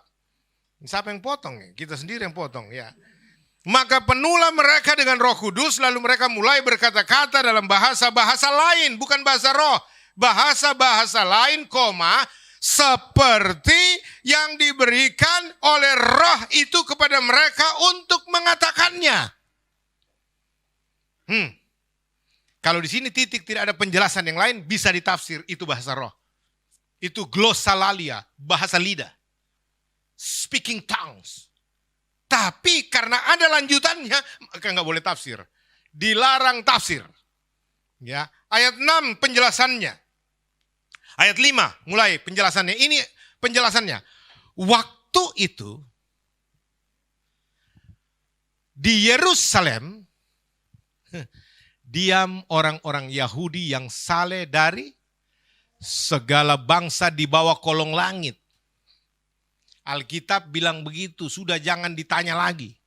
Siapa yang potong? Kita sendiri yang potong ya. Maka penuhlah mereka dengan Roh Kudus, lalu mereka mulai berkata-kata dalam bahasa-bahasa lain, bukan bahasa roh. Bahasa-bahasa lain, seperti yang diberikan oleh roh itu kepada mereka untuk mengatakannya. Kalau di sini titik tidak ada penjelasan yang lain, bisa ditafsir itu bahasa roh. Itu glossolalia, bahasa lidah. Speaking tongues. Tapi karena ada lanjutannya, maka nggak boleh tafsir. Dilarang tafsir. Ya, ayat 6 penjelasannya. Ayat 5 mulai penjelasannya. Ini penjelasannya. Waktu itu di Yerusalem diam orang-orang Yahudi yang saleh dari segala bangsa di bawah kolong langit. Alkitab bilang begitu, sudah jangan ditanya lagi.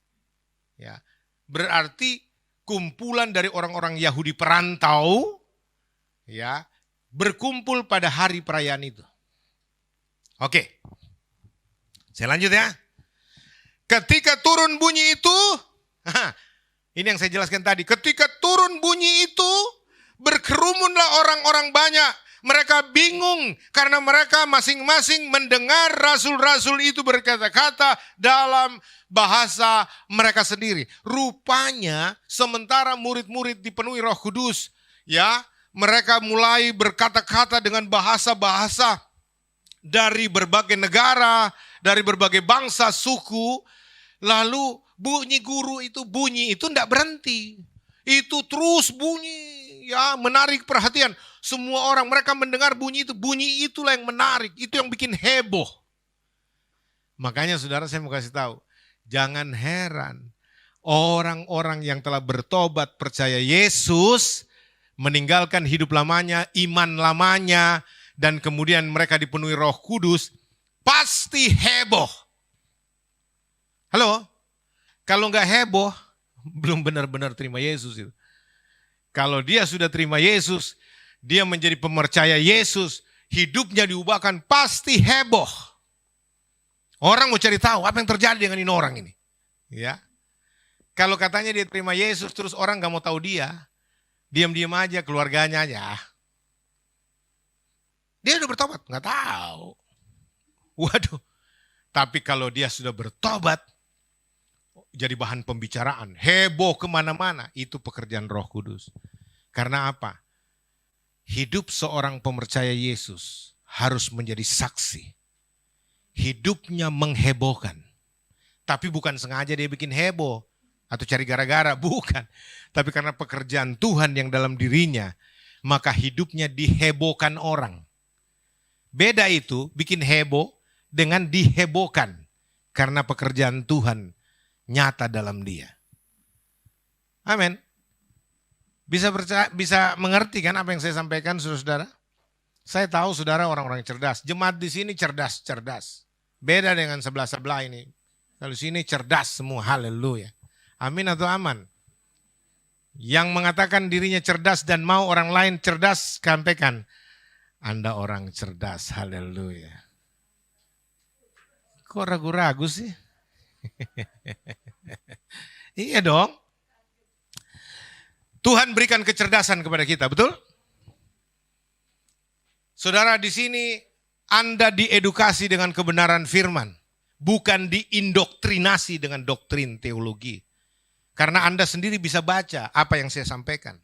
Ya, berarti kumpulan dari orang-orang Yahudi perantau, ya, berkumpul pada hari perayaan itu. Oke, saya lanjut ya. Ketika turun bunyi itu, ini yang saya jelaskan tadi. Ketika turun bunyi itu, berkerumunlah orang-orang banyak. Mereka bingung karena mereka masing-masing mendengar rasul-rasul itu berkata-kata dalam bahasa mereka sendiri. Rupanya sementara murid-murid dipenuhi Roh Kudus, ya, mereka mulai berkata-kata dengan bahasa-bahasa dari berbagai negara, dari berbagai bangsa, suku. Lalu bunyi itu tidak berhenti. Itu terus bunyi, ya, menarik perhatian. Semua orang mereka mendengar bunyi itulah yang menarik, itu yang bikin heboh. Makanya saudara saya mau kasih tahu, jangan heran orang-orang yang telah bertobat percaya Yesus, meninggalkan hidup lamanya, iman lamanya, dan kemudian mereka dipenuhi Roh Kudus, pasti heboh. Halo? Kalau nggak heboh, belum benar-benar terima Yesus itu. Kalau dia sudah terima Yesus, dia menjadi pemercaya Yesus, hidupnya diubahkan, pasti heboh. Orang mau cari tahu apa yang terjadi dengan ini orang ini. Ya. Kalau katanya dia terima Yesus, terus orang nggak mau tahu dia, diam-diam aja, keluarganya aja. Dia udah bertobat, nggak tahu. Waduh. Tapi kalau dia sudah bertobat, jadi bahan pembicaraan, heboh kemana-mana, itu pekerjaan Roh Kudus. Karena apa? Hidup seorang pemercaya Yesus harus menjadi saksi. Hidupnya menghebohkan. Tapi bukan sengaja dia bikin heboh atau cari gara-gara, bukan. Tapi karena pekerjaan Tuhan yang dalam dirinya, maka hidupnya dihebohkan orang. Beda itu, bikin heboh dengan dihebohkan. Karena pekerjaan Tuhan nyata dalam dia. Amin. Bisa mengerti kan apa yang saya sampaikan, saudara-saudara? Saya tahu saudara orang-orang cerdas. Jemaat di sini cerdas-cerdas. Beda dengan sebelah-sebelah ini. Kalau sini cerdas semua, haleluya. Amin atau aman? Yang mengatakan dirinya cerdas dan mau orang lain cerdas, sampaikan, Anda orang cerdas, haleluya. Kok ragu-ragu sih? Iya dong. Tuhan berikan kecerdasan kepada kita, betul? Saudara, di sini Anda diedukasi dengan kebenaran firman, bukan diindoktrinasi dengan doktrin teologi. Karena Anda sendiri bisa baca apa yang saya sampaikan.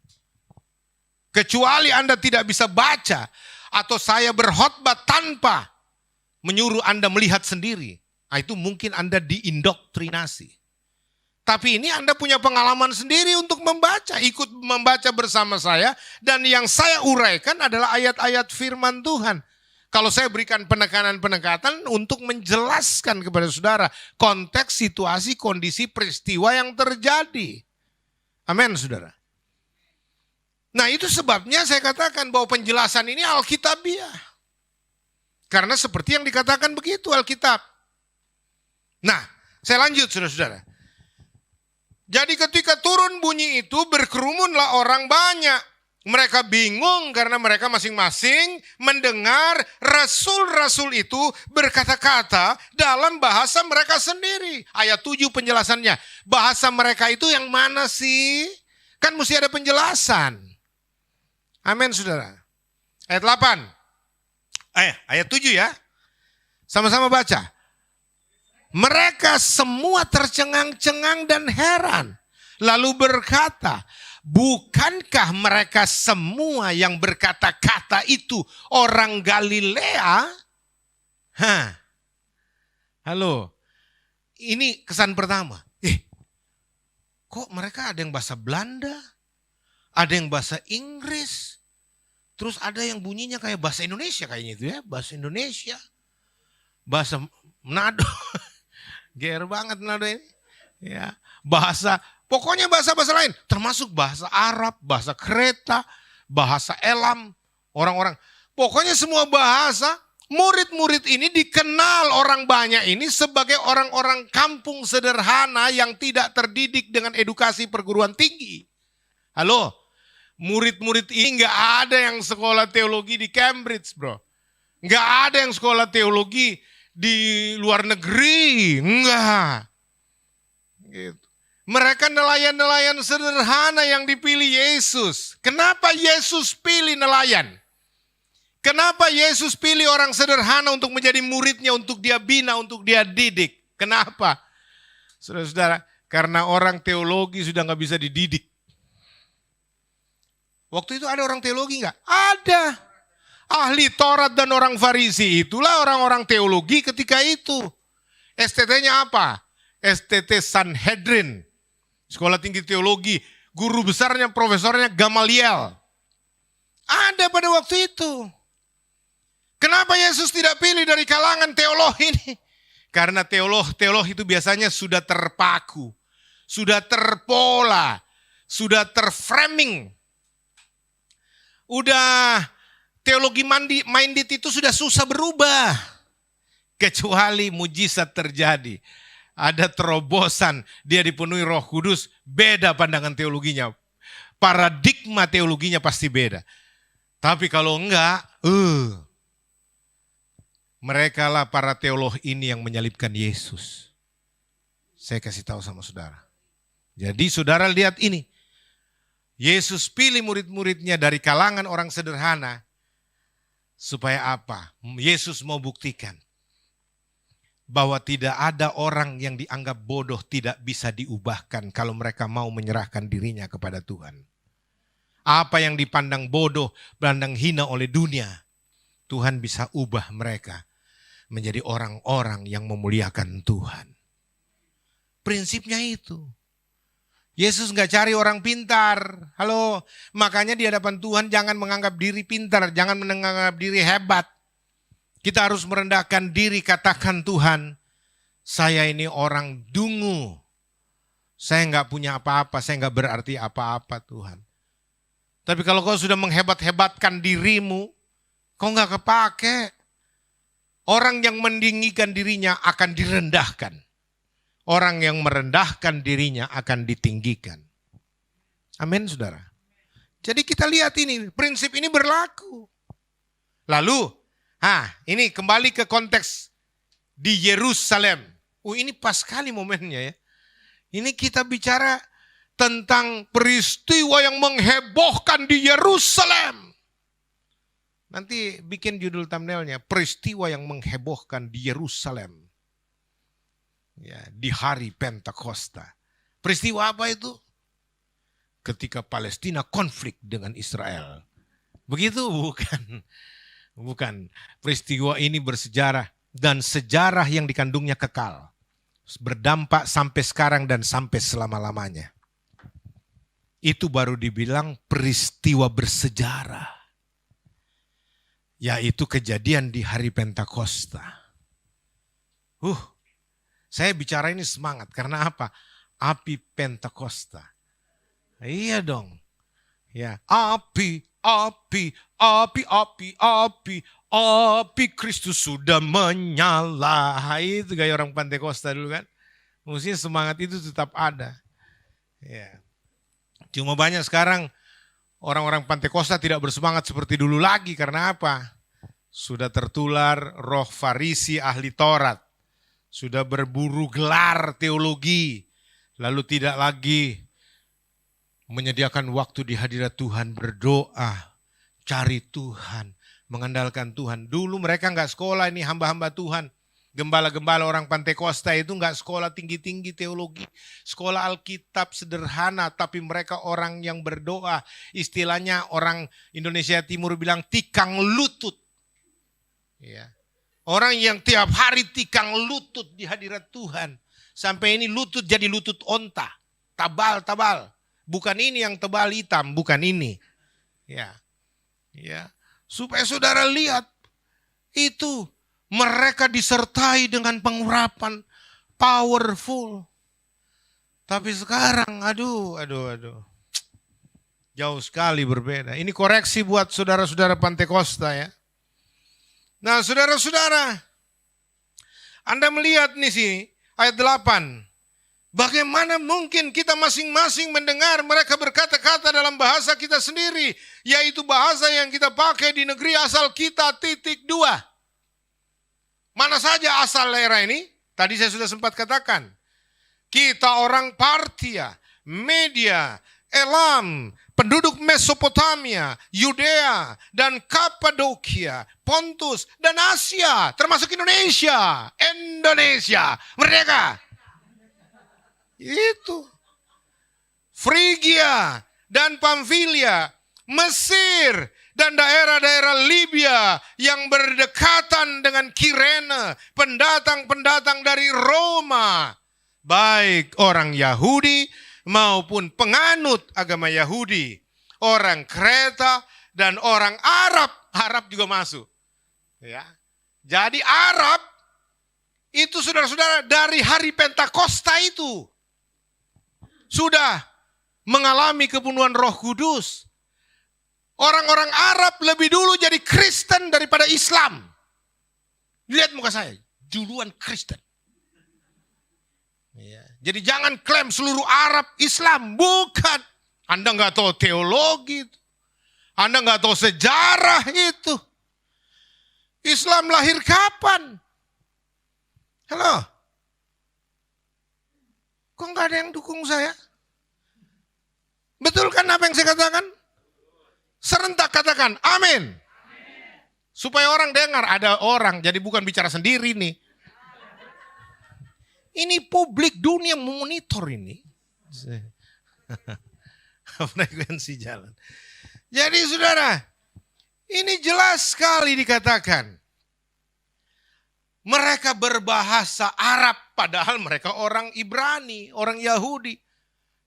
Kecuali Anda tidak bisa baca atau saya berkhotbah tanpa menyuruh Anda melihat sendiri. Nah, itu mungkin Anda diindoktrinasi. Tapi ini Anda punya pengalaman sendiri untuk membaca, ikut membaca bersama saya. Dan yang saya uraikan adalah ayat-ayat firman Tuhan. Kalau saya berikan penekanan-penekatan untuk menjelaskan kepada saudara konteks, situasi, kondisi, peristiwa yang terjadi. Amin, saudara. Nah, itu sebabnya saya katakan bahwa penjelasan ini Alkitabiah. Karena seperti yang dikatakan begitu Alkitab. Nah, saya lanjut saudara-saudara. Jadi ketika turun bunyi itu berkerumunlah orang banyak. Mereka bingung karena mereka masing-masing mendengar rasul-rasul itu berkata-kata dalam bahasa mereka sendiri. Ayat 7 penjelasannya. Bahasa mereka itu yang mana sih? Kan mesti ada penjelasan. Amin saudara. Ayat 8. Ayat 7 ya. Sama-sama baca. Mereka semua tercengang-cengang dan heran. Lalu berkata, bukankah mereka semua yang berkata-kata itu orang Galilea? Halo, ini kesan pertama. Kok mereka ada yang bahasa Belanda, ada yang bahasa Inggris, terus ada yang bunyinya kayak bahasa Indonesia kayaknya itu ya, bahasa Indonesia, bahasa Manado. Ger banget Manado ini. Ya, pokoknya bahasa-bahasa lain, termasuk bahasa Arab, bahasa Kreta, bahasa Elam, orang-orang. Pokoknya semua bahasa, murid-murid ini dikenal orang banyak ini sebagai orang-orang kampung sederhana yang tidak terdidik dengan edukasi perguruan tinggi. Halo, murid-murid ini nggak ada yang sekolah teologi di Cambridge, bro. Nggak ada yang sekolah teologi di luar negeri, enggak. Gitu. Mereka nelayan-nelayan sederhana yang dipilih Yesus. Kenapa Yesus pilih nelayan? Kenapa Yesus pilih orang sederhana untuk menjadi muridnya, untuk dia bina, untuk dia didik? Kenapa? Saudara-saudara, karena orang teologi sudah nggak bisa dididik. Waktu itu ada orang teologi nggak? Ada. Ahli Taurat dan orang Farisi itulah orang-orang teologi ketika itu. STT-nya apa? STT Sanhedrin. Sekolah Tinggi Teologi. Guru besarnya, profesornya Gamaliel. Ada pada waktu itu. Kenapa Yesus tidak pilih dari kalangan teolog ini? Karena teolog itu biasanya sudah terpaku. Sudah terpola. Sudah terframing. Udah teologi minded itu sudah susah berubah. Kecuali mujizat terjadi. Ada terobosan, dia dipenuhi Roh Kudus, beda pandangan teologinya. Paradigma teologinya pasti beda. Tapi kalau enggak, mereka lah para teolog ini yang menyalibkan Yesus. Saya kasih tahu sama saudara. Jadi saudara lihat ini. Yesus pilih murid-muridnya dari kalangan orang sederhana. Supaya apa? Yesus mau buktikan bahwa tidak ada orang yang dianggap bodoh tidak bisa diubahkan kalau mereka mau menyerahkan dirinya kepada Tuhan. Apa yang dipandang bodoh, pandang hina oleh dunia, Tuhan bisa ubah mereka menjadi orang-orang yang memuliakan Tuhan. Prinsipnya itu. Yesus nggak cari orang pintar. Halo, makanya di hadapan Tuhan jangan menganggap diri pintar, jangan menganggap diri hebat. Kita harus merendahkan diri, katakan Tuhan, saya ini orang dungu. Saya nggak punya apa-apa, saya nggak berarti apa-apa Tuhan. Tapi kalau kau sudah menghebat-hebatkan dirimu, kau nggak kepake. Orang yang meninggikan dirinya akan direndahkan. Orang yang merendahkan dirinya akan ditinggikan. Amin saudara. Jadi kita lihat ini, prinsip ini berlaku. Lalu, ini kembali ke konteks di Yerusalem. Ini pas sekali momennya ya. Ini kita bicara tentang peristiwa yang menghebohkan di Yerusalem. Nanti bikin judul thumbnailnya, peristiwa yang menghebohkan di Yerusalem. Ya, di hari Pentakosta. Peristiwa apa itu? Ketika Palestina konflik dengan Israel. Begitu? Bukan. Bukan. Peristiwa ini bersejarah dan sejarah yang dikandungnya kekal. Berdampak sampai sekarang dan sampai selama-lamanya. Itu baru dibilang peristiwa bersejarah. Yaitu kejadian di hari Pentakosta. Saya bicara ini semangat karena apa? Api Pentakosta. Iya dong. Ya, api Kristus sudah menyala. Itu gaya orang Pentakosta dulu kan. Mestinya semangat itu tetap ada. Ya. Cuma banyak sekarang orang-orang Pentakosta tidak bersemangat seperti dulu lagi. Karena apa? Sudah tertular roh Farisi ahli Taurat. Sudah berburu gelar teologi. Lalu tidak lagi menyediakan waktu di hadirat Tuhan, berdoa, cari Tuhan, mengandalkan Tuhan. Dulu mereka nggak sekolah, ini hamba-hamba Tuhan. Gembala-gembala orang Pentakosta itu nggak sekolah tinggi-tinggi teologi. Sekolah Alkitab sederhana, tapi mereka orang yang berdoa. Istilahnya orang Indonesia Timur bilang tikang lutut. Ya. Orang yang tiap hari tikang lutut di hadirat Tuhan. Sampai ini lutut jadi lutut onta. Tabal-tabal. Bukan ini yang tebal hitam, bukan ini. Ya. Supaya saudara lihat itu mereka disertai dengan pengurapan powerful. Tapi sekarang aduh. Jauh sekali berbeda. Ini koreksi buat saudara-saudara Pentakosta ya. Nah, saudara-saudara, Anda melihat nih sih ayat 8. Bagaimana mungkin kita masing-masing mendengar mereka berkata-kata dalam bahasa kita sendiri, yaitu bahasa yang kita pakai di negeri asal kita, titik 2. Mana saja asal daerah ini? Tadi saya sudah sempat katakan. Kita orang Partia, Media, Elam, penduduk Mesopotamia, Yudea, dan Kapadokia, Pontus, dan Asia, termasuk Indonesia. Merdeka. Itu. Frigia dan Pamfilia, Mesir, dan daerah-daerah Libya yang berdekatan dengan Kirene, pendatang-pendatang dari Roma, baik orang Yahudi maupun penganut agama Yahudi, orang Kreta dan orang Arab. Arab juga masuk. Ya. Jadi Arab itu saudara-saudara dari hari Pentakosta itu sudah mengalami kepenuhan Roh Kudus. Orang-orang Arab lebih dulu jadi Kristen daripada Islam. Lihat muka saya, duluan Kristen. Ya. Jadi jangan klaim seluruh Arab Islam, bukan. Anda nggak tahu teologi, Anda nggak tahu sejarah itu. Islam lahir kapan? Halo? Kok nggak ada yang dukung saya? Betul kan apa yang saya katakan? Serentak katakan, amin. Supaya orang dengar, ada orang, jadi bukan bicara sendiri nih. Ini publik dunia memonitor ini. Frekuensi jalan. Jadi saudara, ini jelas sekali dikatakan. Mereka berbahasa Arab, padahal mereka orang Ibrani, orang Yahudi.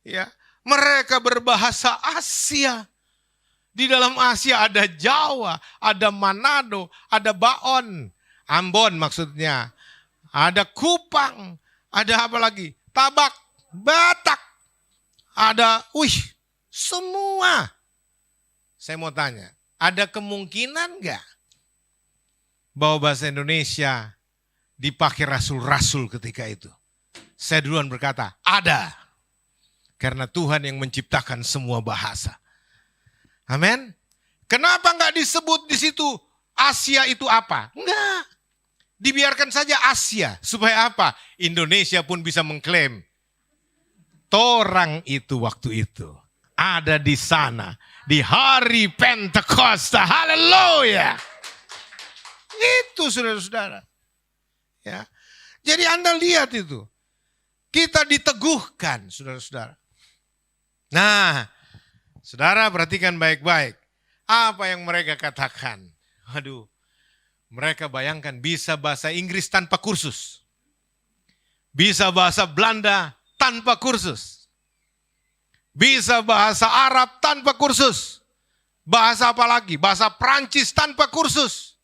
Ya, mereka berbahasa Asia. Di dalam Asia ada Jawa, ada Manado, ada Baon, Ambon maksudnya. Ada Kupang, ada apa lagi? Tabak, Batak, ada, semua. Saya mau tanya, ada kemungkinan nggak bahwa bahasa Indonesia dipakai rasul-rasul ketika itu? Saya duluan berkata, ada. Karena Tuhan yang menciptakan semua bahasa. Amin. Kenapa nggak disebut di situ Asia itu apa? Enggak. Dibiarkan saja Asia. Supaya apa? Indonesia pun bisa mengklaim. Torang itu waktu itu ada di sana. Di hari Pentakosta. Haleluya. Itu saudara-saudara. Ya. Jadi Anda lihat itu. Kita diteguhkan saudara-saudara. Nah, saudara perhatikan baik-baik. Apa yang mereka katakan? Waduh, mereka bayangkan bisa bahasa Inggris tanpa kursus. Bisa bahasa Belanda tanpa kursus. Bisa bahasa Arab tanpa kursus. Bahasa apa lagi? Bahasa Prancis tanpa kursus.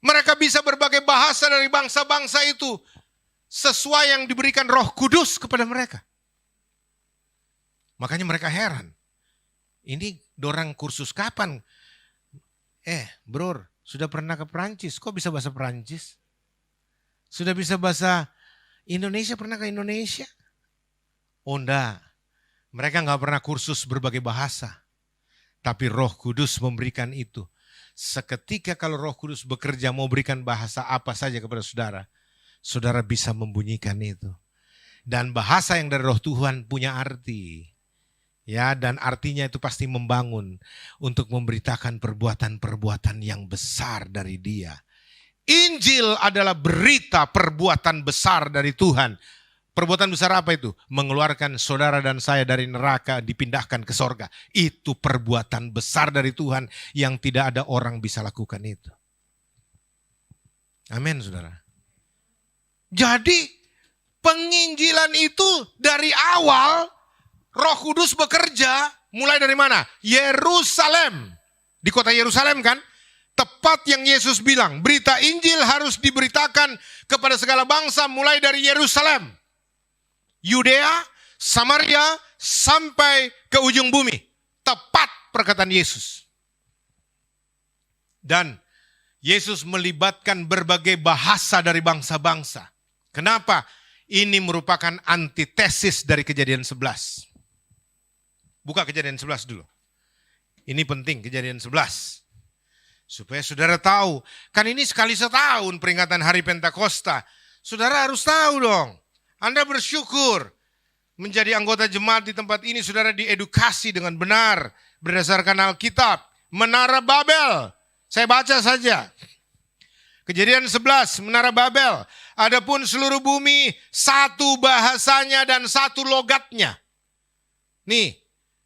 Mereka bisa berbagai bahasa dari bangsa-bangsa itu. Sesuai yang diberikan Roh Kudus kepada mereka. Makanya mereka heran. Ini dorang kursus kapan? Bro, sudah pernah ke Prancis, kok bisa bahasa Prancis? Sudah bisa bahasa Indonesia, pernah ke Indonesia? Oh enggak, mereka nggak pernah kursus berbagai bahasa. Tapi Roh Kudus memberikan itu. Seketika kalau Roh Kudus bekerja mau berikan bahasa apa saja kepada saudara, saudara bisa membunyikan itu. Dan bahasa yang dari Roh Tuhan punya arti. Ya, dan artinya itu pasti membangun untuk memberitakan perbuatan-perbuatan yang besar dari Dia. Injil adalah berita perbuatan besar dari Tuhan. Perbuatan besar apa itu? Mengeluarkan saudara dan saya dari neraka, dipindahkan ke sorga. Itu perbuatan besar dari Tuhan yang tidak ada orang bisa lakukan itu. Amin, saudara. Jadi penginjilan itu dari awal Roh Kudus bekerja mulai dari mana? Yerusalem. Di kota Yerusalem kan? Tepat yang Yesus bilang, berita Injil harus diberitakan kepada segala bangsa mulai dari Yerusalem. Yudea, Samaria, sampai ke ujung bumi. Tepat perkataan Yesus. Dan Yesus melibatkan berbagai bahasa dari bangsa-bangsa. Kenapa? Ini merupakan antitesis dari Kejadian 11. Buka Kejadian 11 dulu. Ini penting, Kejadian 11. Supaya saudara tahu. Kan ini sekali setahun peringatan hari Pentakosta. Saudara harus tahu dong. Anda bersyukur menjadi anggota jemaat di tempat ini. Saudara diedukasi dengan benar. Berdasarkan Alkitab. Menara Babel. Saya baca saja. Kejadian 11, Menara Babel. Adapun seluruh bumi, satu bahasanya dan satu logatnya. Nih.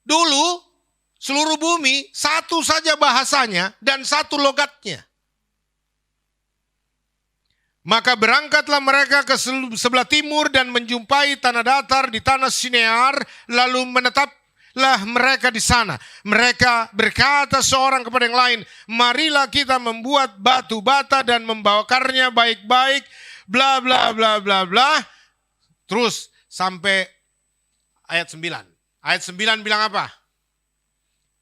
Dulu seluruh bumi satu saja bahasanya dan satu logatnya. Maka berangkatlah mereka ke sebelah timur dan menjumpai tanah datar di tanah Sinear, lalu menetaplah mereka di sana. Mereka berkata seorang kepada yang lain, marilah kita membuat batu bata dan membakarnya baik-baik, bla bla bla bla bla. Terus sampai ayat 9. Ayat 9 bilang apa?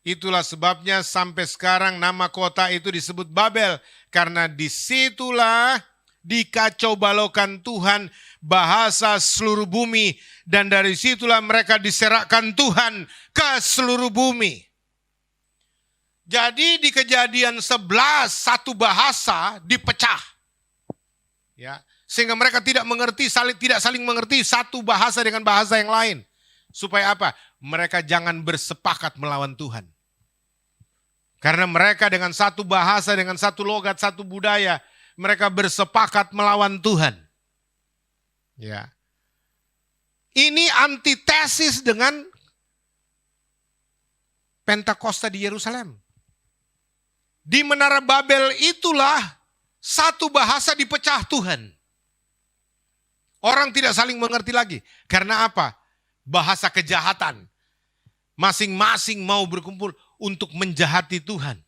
Itulah sebabnya sampai sekarang nama kota itu disebut Babel. Karena disitulah dikacau balaukan Tuhan bahasa seluruh bumi. Dan dari situlah mereka diserakkan Tuhan ke seluruh bumi. Jadi di Kejadian 11 satu bahasa dipecah. Ya, sehingga mereka tidak saling mengerti satu bahasa dengan bahasa yang lain. Supaya apa? Mereka jangan bersepakat melawan Tuhan. Karena mereka dengan satu bahasa, dengan satu logat, satu budaya, mereka bersepakat melawan Tuhan. Ya. Ini antitesis dengan Pentakosta di Yerusalem. Di Menara Babel itulah satu bahasa dipecah Tuhan. Orang tidak saling mengerti lagi. Karena apa? Bahasa kejahatan. Masing-masing mau berkumpul untuk menjahati Tuhan.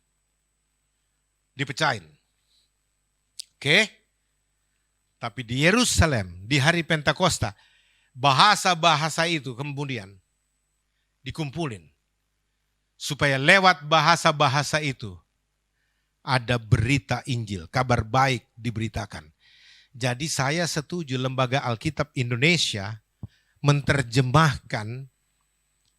Dipecahin. Oke? Tapi di Yerusalem, di hari Pentakosta, bahasa-bahasa itu kemudian dikumpulin. Supaya lewat bahasa-bahasa itu ada berita Injil, kabar baik diberitakan. Jadi saya setuju Lembaga Alkitab Indonesia menerjemahkan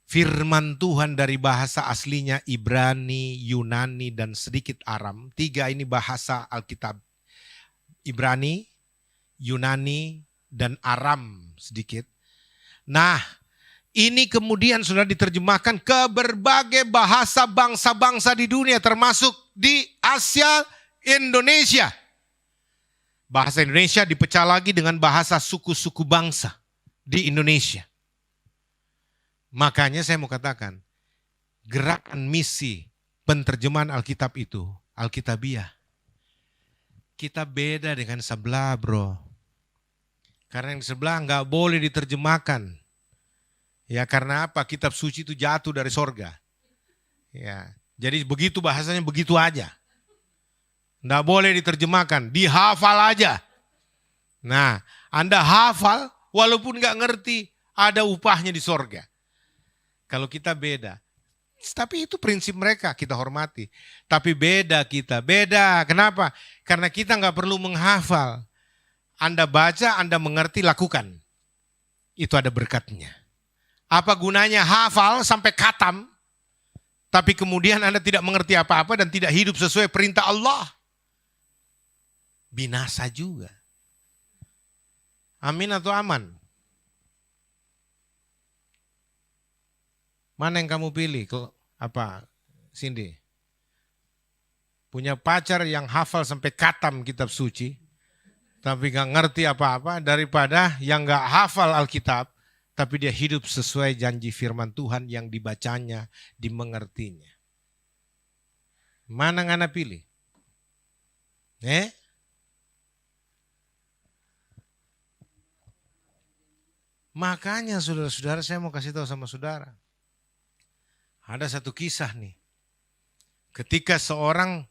firman Tuhan dari bahasa aslinya Ibrani, Yunani, dan sedikit Aram. 3 ini bahasa Alkitab. Ibrani, Yunani, dan Aram sedikit. Nah, ini kemudian sudah diterjemahkan ke berbagai bahasa bangsa-bangsa di dunia, termasuk di Asia, Indonesia. Bahasa Indonesia dipecah lagi dengan bahasa suku-suku bangsa di Indonesia. Makanya saya mau katakan, gerakan misi penterjemahan Alkitab itu, Alkitabiah. Kita beda dengan sebelah, bro. Karena yang sebelah nggak boleh diterjemahkan. Ya karena apa? Kitab suci itu jatuh dari sorga. Ya, jadi begitu bahasanya begitu aja. Nggak boleh diterjemahkan, dihafal aja. Nah, Anda hafal walaupun nggak ngerti, ada upahnya di sorga. Kalau kita beda. Tapi itu prinsip mereka, kita hormati. Tapi beda kita, beda. Kenapa? Karena kita nggak perlu menghafal. Anda baca, Anda mengerti, lakukan. Itu ada berkatnya. Apa gunanya hafal sampai khatam, tapi kemudian Anda tidak mengerti apa-apa dan tidak hidup sesuai perintah Allah? Binasa juga. Amin atau aman? Mana yang kamu pilih? Apa, Cindy? Punya pacar yang hafal sampai khatam kitab suci, tapi gak ngerti apa-apa, daripada yang gak hafal Alkitab, tapi dia hidup sesuai janji firman Tuhan yang dibacanya, dimengertinya. Mana yang Anda pilih? Makanya saudara-saudara, saya mau kasih tahu sama saudara. Ada satu kisah nih. Ketika seorang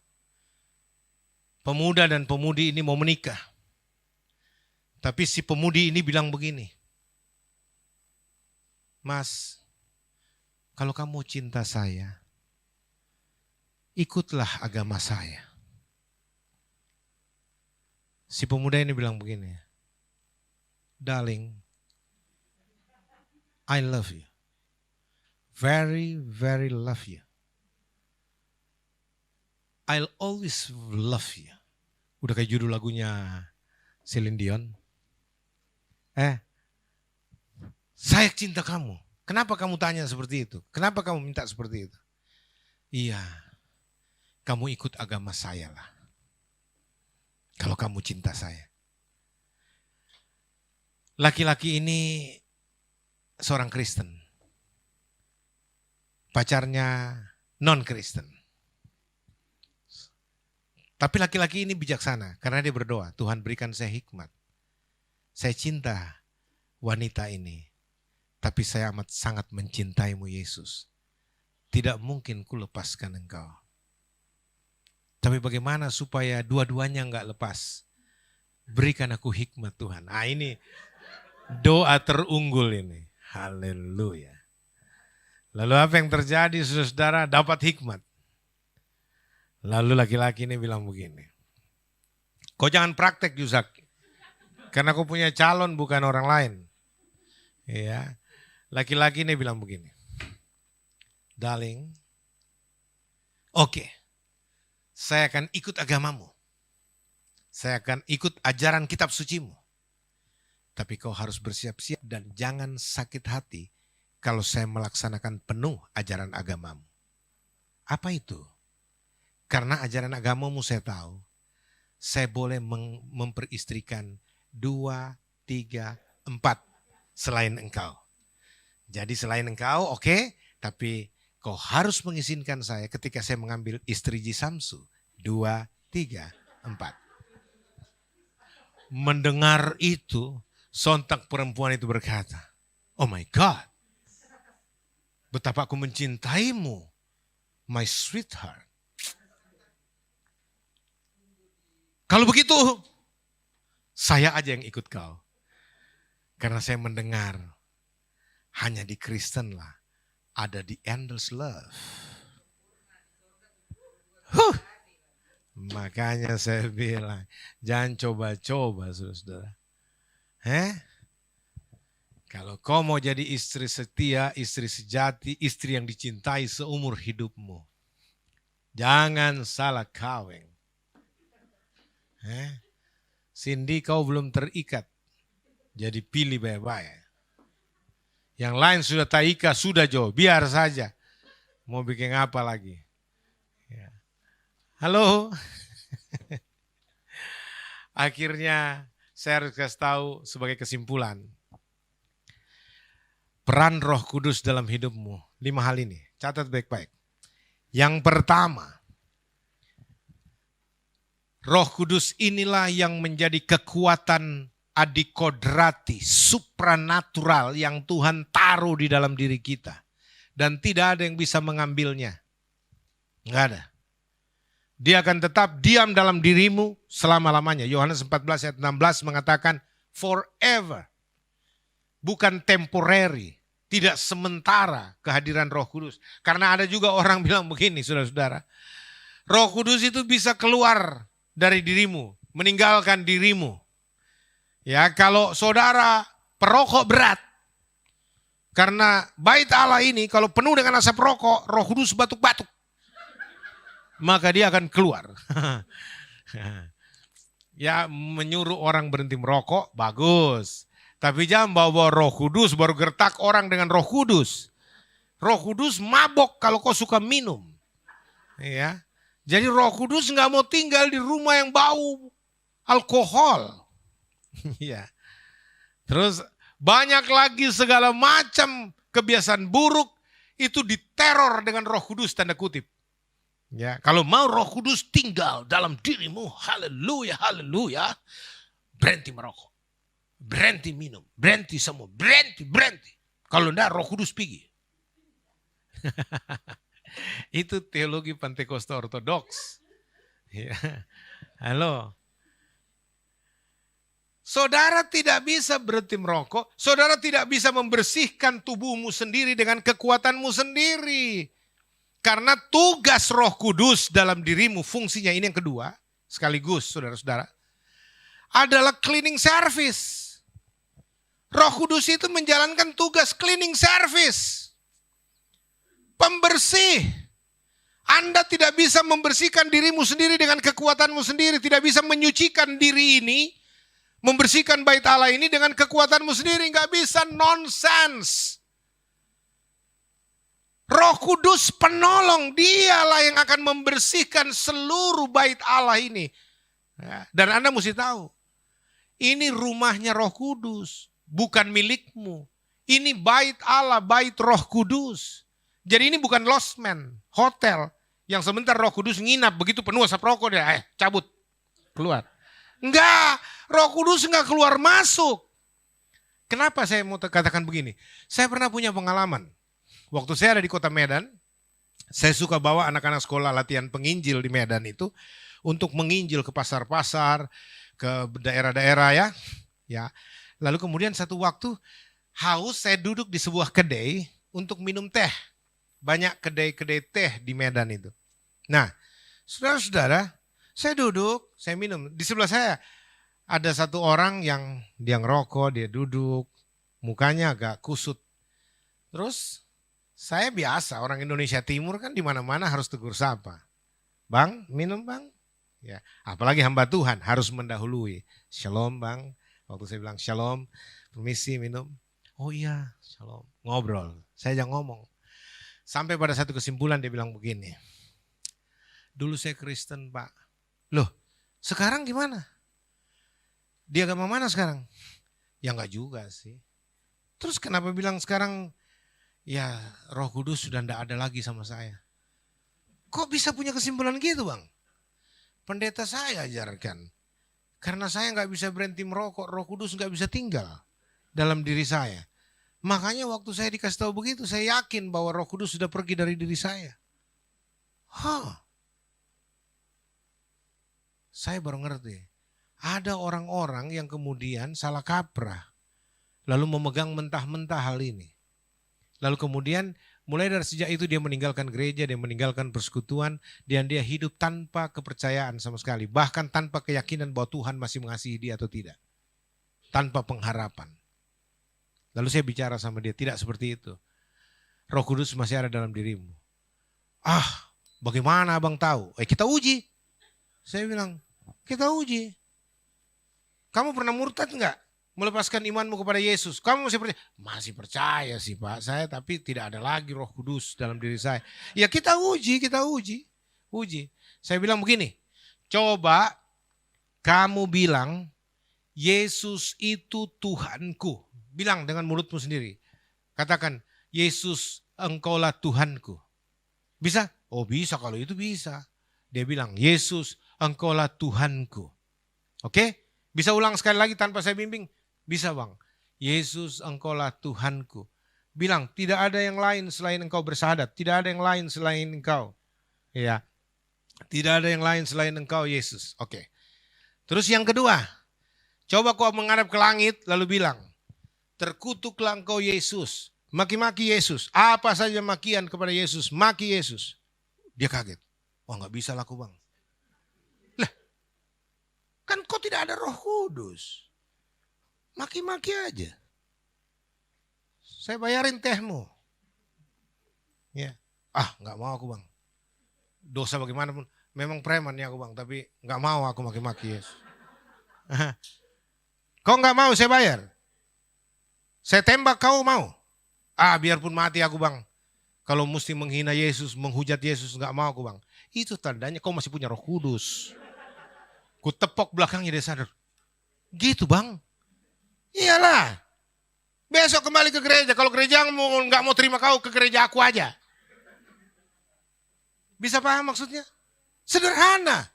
pemuda dan pemudi ini mau menikah. Tapi si pemudi ini bilang begini. Mas, kalau kamu cinta saya, ikutlah agama saya. Si pemuda ini bilang begini. Darling, I love you. Very, very love you. I'll always love you. Udah kayak judul lagunya Celine Dion. Saya cinta kamu. Kenapa kamu tanya seperti itu? Kenapa kamu minta seperti itu? Iya, kamu ikut agama saya lah. Kalau kamu cinta saya. Laki-laki ini seorang Kristen. Pacarnya non-Kristen. Tapi laki-laki ini bijaksana karena dia berdoa, Tuhan berikan saya hikmat. Saya cinta wanita ini, tapi saya amat sangat mencintaimu Yesus. Tidak mungkin ku lepaskan engkau. Tapi bagaimana supaya dua-duanya enggak lepas? Berikan aku hikmat Tuhan. Nah ini doa terunggul ini. Haleluya. Lalu apa yang terjadi saudara? Dapat hikmat. Lalu laki-laki ini bilang begini. Kau jangan praktek Yusak. Karena kau punya calon bukan orang lain. Ya. Laki-laki ini bilang begini. Darling, oke, saya akan ikut agamamu. Saya akan ikut ajaran kitab sucimu. Tapi kau harus bersiap-siap dan jangan sakit hati kalau saya melaksanakan penuh ajaran agamamu. Apa itu? Karena ajaran agamamu saya tahu, saya boleh memperistrikan 2, 3, 4 selain engkau. Jadi selain engkau oke, tapi kau harus mengizinkan saya ketika saya mengambil istri Jisamsu. 2, 3, 4. Mendengar itu, sontak perempuan itu berkata, oh my God, betapa aku mencintaimu, my sweetheart. Kalau begitu, saya aja yang ikut kau. Karena saya mendengar, hanya di Kristen lah ada the endless love. Makanya saya bilang, jangan coba-coba saudara. Kalau kau mau jadi istri setia, istri sejati, istri yang dicintai seumur hidupmu, jangan salah kawin. Cindy, kau belum terikat, jadi pilih baik-baik. Yang lain sudah terikat, sudah Jo, biar saja. Mau bikin apa lagi? Ya. Halo. Akhirnya saya harus kasih tahu sebagai kesimpulan. Peran Roh Kudus dalam hidupmu. 5 hal ini, catat baik-baik. Yang pertama, Roh Kudus inilah yang menjadi kekuatan adikodrati, supranatural yang Tuhan taruh di dalam diri kita. Dan tidak ada yang bisa mengambilnya. Enggak ada. Dia akan tetap diam dalam dirimu selama-lamanya. Yohanes 14 ayat 16 mengatakan forever. Bukan temporary. Tidak sementara kehadiran Roh Kudus. Karena ada juga orang bilang begini saudara-saudara. Roh Kudus itu bisa keluar dari dirimu. Meninggalkan dirimu. Ya, kalau saudara perokok berat. Karena bait Allah ini kalau penuh dengan asap rokok, Roh Kudus batuk-batuk. Maka dia akan keluar. Ya, menyuruh orang berhenti merokok, bagus. Tapi jangan bawa Roh Kudus, baru gertak orang dengan Roh Kudus. Roh Kudus mabok kalau kau suka minum. Ya. Jadi Roh Kudus nggak mau tinggal di rumah yang bau alkohol. Ya. Terus banyak lagi segala macam kebiasaan buruk itu diteror dengan Roh Kudus tanda kutip. Ya, kalau mau Roh Kudus tinggal dalam dirimu, haleluya, haleluya, berhenti merokok, berhenti minum, berhenti semua, berhenti. Kalau enggak Roh Kudus pergi. Itu teologi Pentekoste Ortodoks. Ya. Halo. Saudara tidak bisa berhenti merokok, saudara tidak bisa membersihkan tubuhmu sendiri dengan kekuatanmu sendiri. Karena tugas Roh Kudus dalam dirimu, fungsinya ini yang kedua, sekaligus saudara-saudara, adalah cleaning service. Roh Kudus itu menjalankan tugas cleaning service. Pembersih. Anda tidak bisa membersihkan dirimu sendiri dengan kekuatanmu sendiri, tidak bisa menyucikan diri ini, membersihkan bait Allah ini dengan kekuatanmu sendiri, nggak bisa, nonsense. Roh Kudus penolong, dialah yang akan membersihkan seluruh bait Allah ini. Dan Anda mesti tahu, ini rumahnya Roh Kudus, bukan milikmu. Ini bait Allah, bait Roh Kudus. Jadi ini bukan losmen, hotel, yang sebentar Roh Kudus nginap, begitu penuh asap rokok dia, cabut, keluar. Enggak, Roh Kudus enggak keluar masuk. Kenapa saya mau katakan begini? Saya pernah punya pengalaman. Waktu saya ada di kota Medan, saya suka bawa anak-anak sekolah latihan penginjil di Medan itu untuk menginjil ke pasar-pasar, ke daerah-daerah ya. Lalu kemudian satu waktu haus, saya duduk di sebuah kedai untuk minum teh. Banyak kedai-kedai teh di Medan itu. Nah, saudara-saudara, saya duduk, saya minum. Di sebelah saya ada satu orang yang dia ngerokok, dia duduk, mukanya agak kusut. Terus saya biasa, orang Indonesia Timur kan di mana-mana harus tegur sapa. Bang, minum bang? Ya, apalagi hamba Tuhan harus mendahului. Shalom bang. Waktu saya bilang shalom, permisi minum. Oh iya, shalom. Ngobrol, saya jangan ngomong. Sampai pada satu kesimpulan dia bilang begini. Dulu saya Kristen pak. Loh, sekarang gimana? Dia agama mana sekarang? Ya enggak juga sih. Terus kenapa bilang sekarang ya Roh Kudus sudah enggak ada lagi sama saya? Kok bisa punya kesimpulan gitu bang? Pendeta saya ajarkan. Karena saya enggak bisa berhenti merokok, Roh Kudus enggak bisa tinggal dalam diri saya. Makanya waktu saya dikasih tahu begitu, saya yakin bahwa Roh Kudus sudah pergi dari diri saya. Saya baru ngerti. Ada orang-orang yang kemudian salah kaprah. Lalu memegang mentah-mentah hal ini. Lalu kemudian mulai dari sejak itu dia meninggalkan gereja, dia meninggalkan persekutuan. Dan dia hidup tanpa kepercayaan sama sekali. Bahkan tanpa keyakinan bahwa Tuhan masih mengasihi dia atau tidak. Tanpa pengharapan. Lalu saya bicara sama dia, tidak seperti itu. Roh Kudus masih ada dalam dirimu. Bagaimana abang tahu? Kita uji. Saya bilang, kita uji. Kamu pernah murtad enggak? Melepaskan imanmu kepada Yesus. Kamu masih percaya? Masih percaya sih Pak saya, tapi tidak ada lagi Roh Kudus dalam diri saya. Ya kita uji. Uji. Saya bilang begini, coba kamu bilang, Yesus itu Tuhanku. Bilang dengan mulutmu sendiri. Katakan, Yesus engkaulah Tuhanku. Bisa? Oh bisa, kalau itu bisa. Dia bilang, Yesus engkaulah Tuhanku. Oke? Bisa ulang sekali lagi tanpa saya bimbing? Bisa bang. Yesus engkaulah Tuhanku. Bilang, tidak ada yang lain selain engkau bersahadat. Tidak ada yang lain selain engkau. Ya. Tidak ada yang lain selain engkau Yesus. Oke. Terus yang kedua. Coba kau menghadap ke langit lalu bilang, terkutuklah engkau Yesus. Maki-maki Yesus. Apa saja makian kepada Yesus. Maki Yesus. Dia kaget. Wah gak bisa laku bang. Lah. Kan kau tidak ada Roh Kudus. Maki-maki aja. Saya bayarin tehmu. Ya. Gak mau aku bang. Dosa bagaimanapun. Memang preman ya aku bang. Tapi gak mau aku maki-maki Yesus. Kau gak mau saya bayar. Saya tembak kau mau? Biarpun mati aku bang. Kalau mesti menghina Yesus, menghujat Yesus, enggak mau aku bang. Itu tandanya kau masih punya Roh Kudus. Ku tepok belakangnya dia sadar. Gitu bang. Iyalah. Besok kembali ke gereja. Kalau gerejamu enggak mau terima kau, ke gereja aku aja. Bisa paham maksudnya? Sederhana.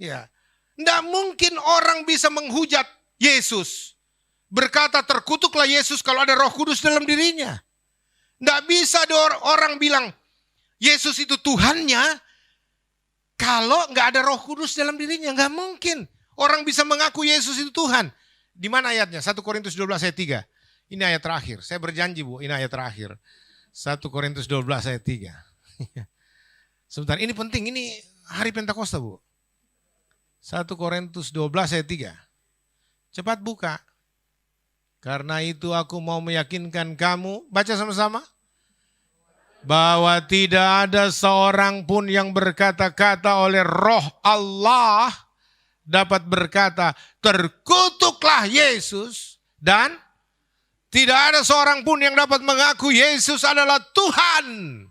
Ya. Enggak mungkin orang bisa menghujat Yesus. Berkata terkutuklah Yesus kalau ada Roh Kudus dalam dirinya. Tidak bisa orang bilang Yesus itu Tuhannya kalau nggak ada Roh Kudus dalam dirinya. Nggak mungkin orang bisa mengaku Yesus itu Tuhan. Di mana ayatnya? 1 Korintus 12 ayat 3. Ini ayat terakhir. Saya berjanji Bu, ini ayat terakhir. 1 Korintus 12 ayat 3. Sebentar, ini penting. Ini hari Pentakosta Bu. 1 Korintus 12 ayat 3. Cepat buka. Karena itu aku mau meyakinkan kamu, baca sama-sama. Bahwa tidak ada seorang pun yang berkata-kata oleh Roh Allah dapat berkata, terkutuklah Yesus. Dan tidak ada seorang pun yang dapat mengaku Yesus adalah Tuhan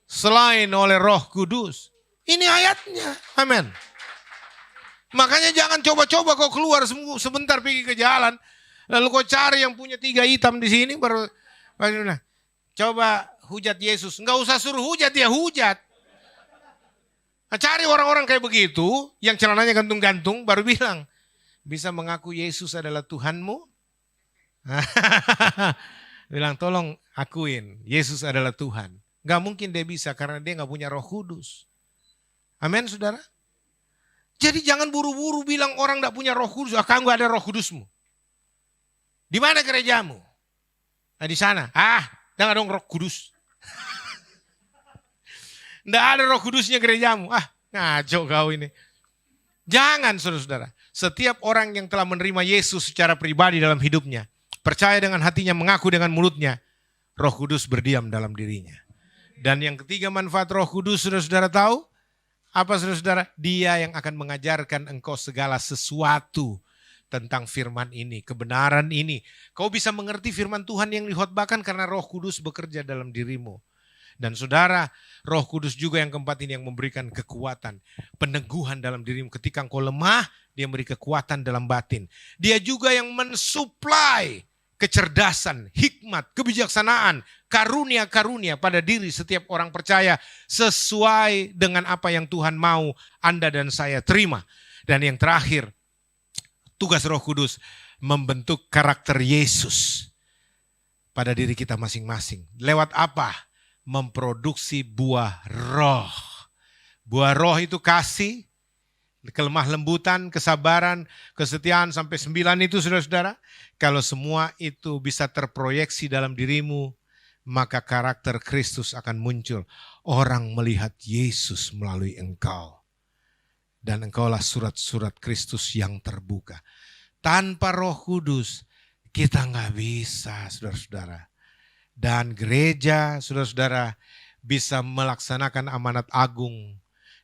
selain oleh Roh Kudus. Ini ayatnya, amin. Makanya jangan coba-coba kau keluar sebentar pergi ke jalan. Lalu kau cari yang punya 3 hitam di sini baru coba hujat Yesus. Enggak usah suruh hujat, dia hujat. Nah, cari orang-orang kayak begitu yang celananya gantung-gantung baru bilang, bisa mengaku Yesus adalah Tuhanmu? Bilang tolong akuin Yesus adalah Tuhan. Enggak mungkin dia bisa karena dia enggak punya Roh Kudus. Amin saudara. Jadi jangan buru-buru bilang orang enggak punya Roh Kudus, kamu enggak ada Roh Kudusmu. Di mana gerejamu? Nah, di sana. Jangan dong Roh Kudus. Nggak ada Roh Kudusnya gerejamu. Ngaco kau ini. Jangan saudara-saudara. Setiap orang yang telah menerima Yesus secara pribadi dalam hidupnya, percaya dengan hatinya, mengaku dengan mulutnya, Roh Kudus berdiam dalam dirinya. Dan yang ketiga manfaat Roh Kudus, saudara-saudara tahu? Apa saudara-saudara? Dia yang akan mengajarkan engkau segala sesuatu tentang firman ini, kebenaran ini. Kau bisa mengerti firman Tuhan yang dihotbahkan karena Roh Kudus bekerja dalam dirimu. Dan saudara, Roh Kudus juga yang keempat ini yang memberikan kekuatan, peneguhan dalam dirimu. Ketika engkau lemah, dia memberi kekuatan dalam batin. Dia juga yang mensuplai kecerdasan, hikmat, kebijaksanaan, karunia-karunia pada diri setiap orang percaya sesuai dengan apa yang Tuhan mau Anda dan saya terima. Dan yang terakhir, tugas Roh Kudus membentuk karakter Yesus pada diri kita masing-masing. Lewat apa? Memproduksi buah roh. Buah roh itu kasih, kelemah lembutan, kesabaran, kesetiaan sampai 9 itu saudara-saudara. Kalau semua itu bisa terproyeksi dalam dirimu, maka karakter Kristus akan muncul. Orang melihat Yesus melalui engkau. Dan engkaulah surat-surat Kristus yang terbuka. Tanpa Roh Kudus kita nggak bisa saudara-saudara. Dan gereja saudara-saudara bisa melaksanakan amanat agung.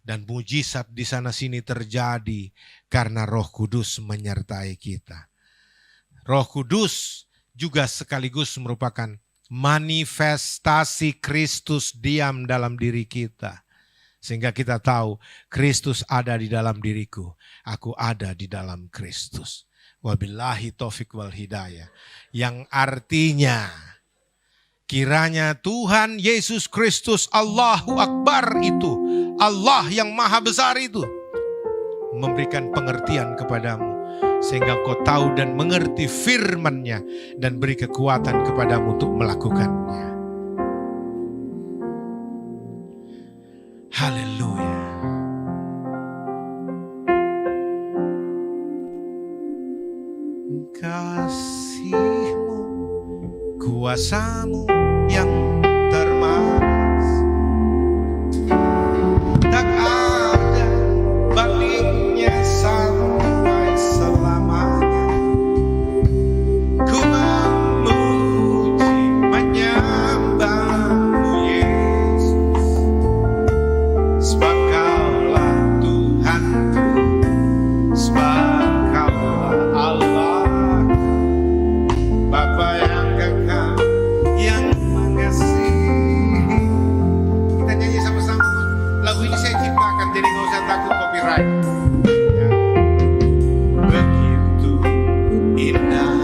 Dan mujizat di sana sini terjadi karena Roh Kudus menyertai kita. Roh Kudus juga sekaligus merupakan manifestasi Kristus diam dalam diri kita. Sehingga kita tahu Kristus ada di dalam diriku, aku ada di dalam Kristus. Wabillahi taufik wal hidayah. Yang artinya kiranya Tuhan Yesus Kristus Allahu Akbar itu, Allah yang maha besar itu, memberikan pengertian kepadamu. Sehingga kau tahu dan mengerti firman-Nya dan beri kekuatan kepadamu untuk melakukannya. Haleluya. Kasih-Mu, kuasa-Mu yang termanis, tak ada bandingnya sampai selamanya. Ku memuji menyembah-Mu Yesus, sebab Kaulah Tuhanku, sebab Kaulah Allah, Bapa yang kekal, yang mengasihi. Kita nyanyi sama-sama. Lagu ini saya ciptakan, jadi gak usah takut copyright. Ya. Begitu indah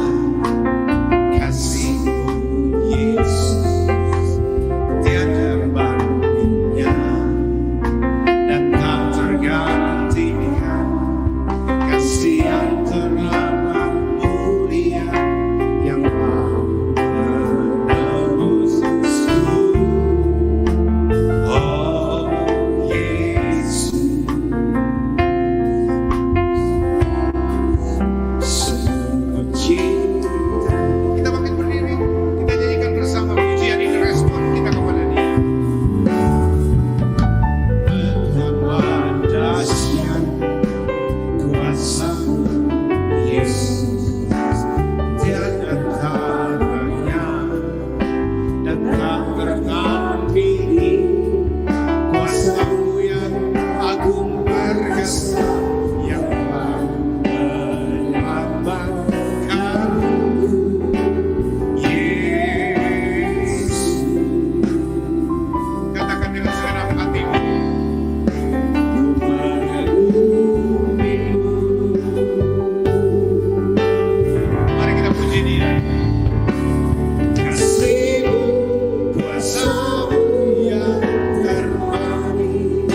kasih-Mu Yesus, tiada bandingnya dan tak tergantikan. Kasih yang teramat mulia yang mau menebusku. Oh Yesus, sungguh cinta. Kita makin berdiri, kita nyanyikan bersama pujian ini, respon kita kepada Dia. Betapa dahsyat kuasa-Mu Yesus, tiada tandanya dan tak tertandingi. Kuasa-Mu yang agung perkasa, yang telah menyelamatkanku. Yesus, katakan dengan segenap hatimu, ku mengagumi-Mu. Mari kita puji Dia. Kasih-Mu, kuasa-Mu yang termanis,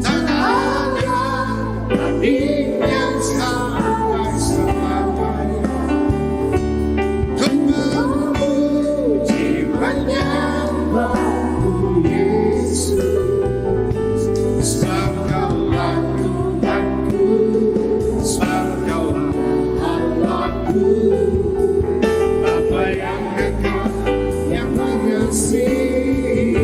tak ada bandingnya sampai selamanya. Ku memuji menyembah-Mu Yesus, sebab Kaulah Tuhanku, sebab Kaulah Allahku, Bapa yang kekal, yang mengasihi.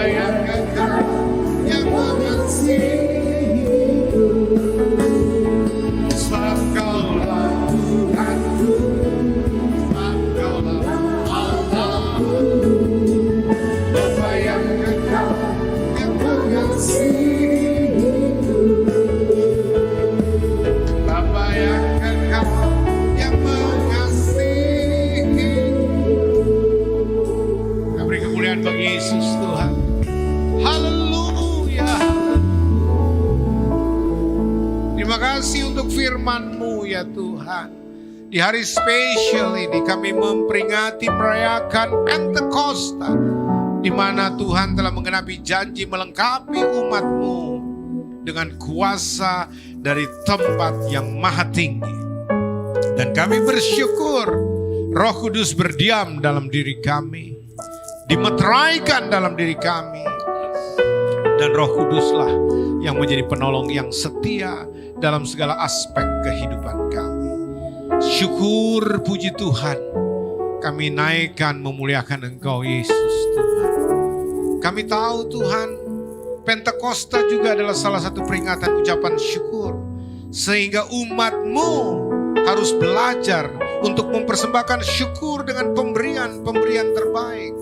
Bapa yang kekal, yang mengasihiku. Sebab Kaulah Tuhanku, sebab Kaulah Allahku. Bapa yang kekal, yang mengasihiku. Bapa yang kekal, yang mengasihiku. Kita beri kemuliaan bagi Yesus Tuhan. Haleluya. Terima kasih untuk firman-Mu ya Tuhan. Di hari spesial ini kami memperingati merayakan Pentakosta, di mana Tuhan telah menggenapi janji melengkapi umat-Mu dengan kuasa dari tempat yang maha tinggi. Dan kami bersyukur Roh Kudus berdiam dalam diri kami, dimeteraikan dalam diri kami. Dan Roh Kuduslah yang menjadi penolong yang setia dalam segala aspek kehidupan kami. Syukur puji Tuhan, kami naikkan memuliakan Engkau Yesus Tuhan. Kami tahu Tuhan, Pentakosta juga adalah salah satu peringatan ucapan syukur. Sehingga umat-Mu harus belajar untuk mempersembahkan syukur dengan pemberian terbaik.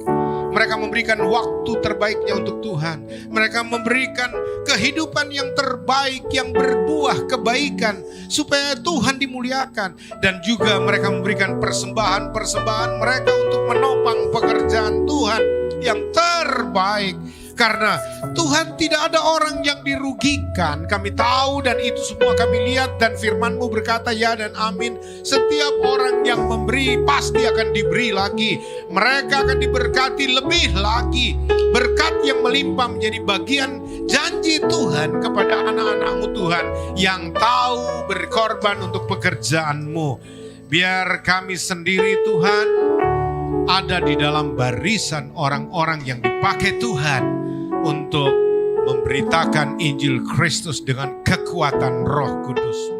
Mereka memberikan waktu terbaiknya untuk Tuhan. Mereka memberikan kehidupan yang terbaik, yang berbuah kebaikan, supaya Tuhan dimuliakan. Dan juga mereka memberikan persembahan-persembahan mereka untuk menopang pekerjaan Tuhan yang terbaik. Karena Tuhan tidak ada orang yang dirugikan. Kami tahu dan itu semua kami lihat, dan firman-Mu berkata ya dan amin. Setiap orang yang memberi pasti akan diberi lagi. Mereka akan diberkati lebih lagi. Berkat yang melimpah menjadi bagian janji Tuhan kepada anak-anak-Mu Tuhan yang tahu berkorban untuk pekerjaan-Mu. Biar kami sendiri Tuhan ada di dalam barisan orang-orang yang dipakai Tuhan untuk memberitakan Injil Kristus dengan kekuatan Roh Kudus.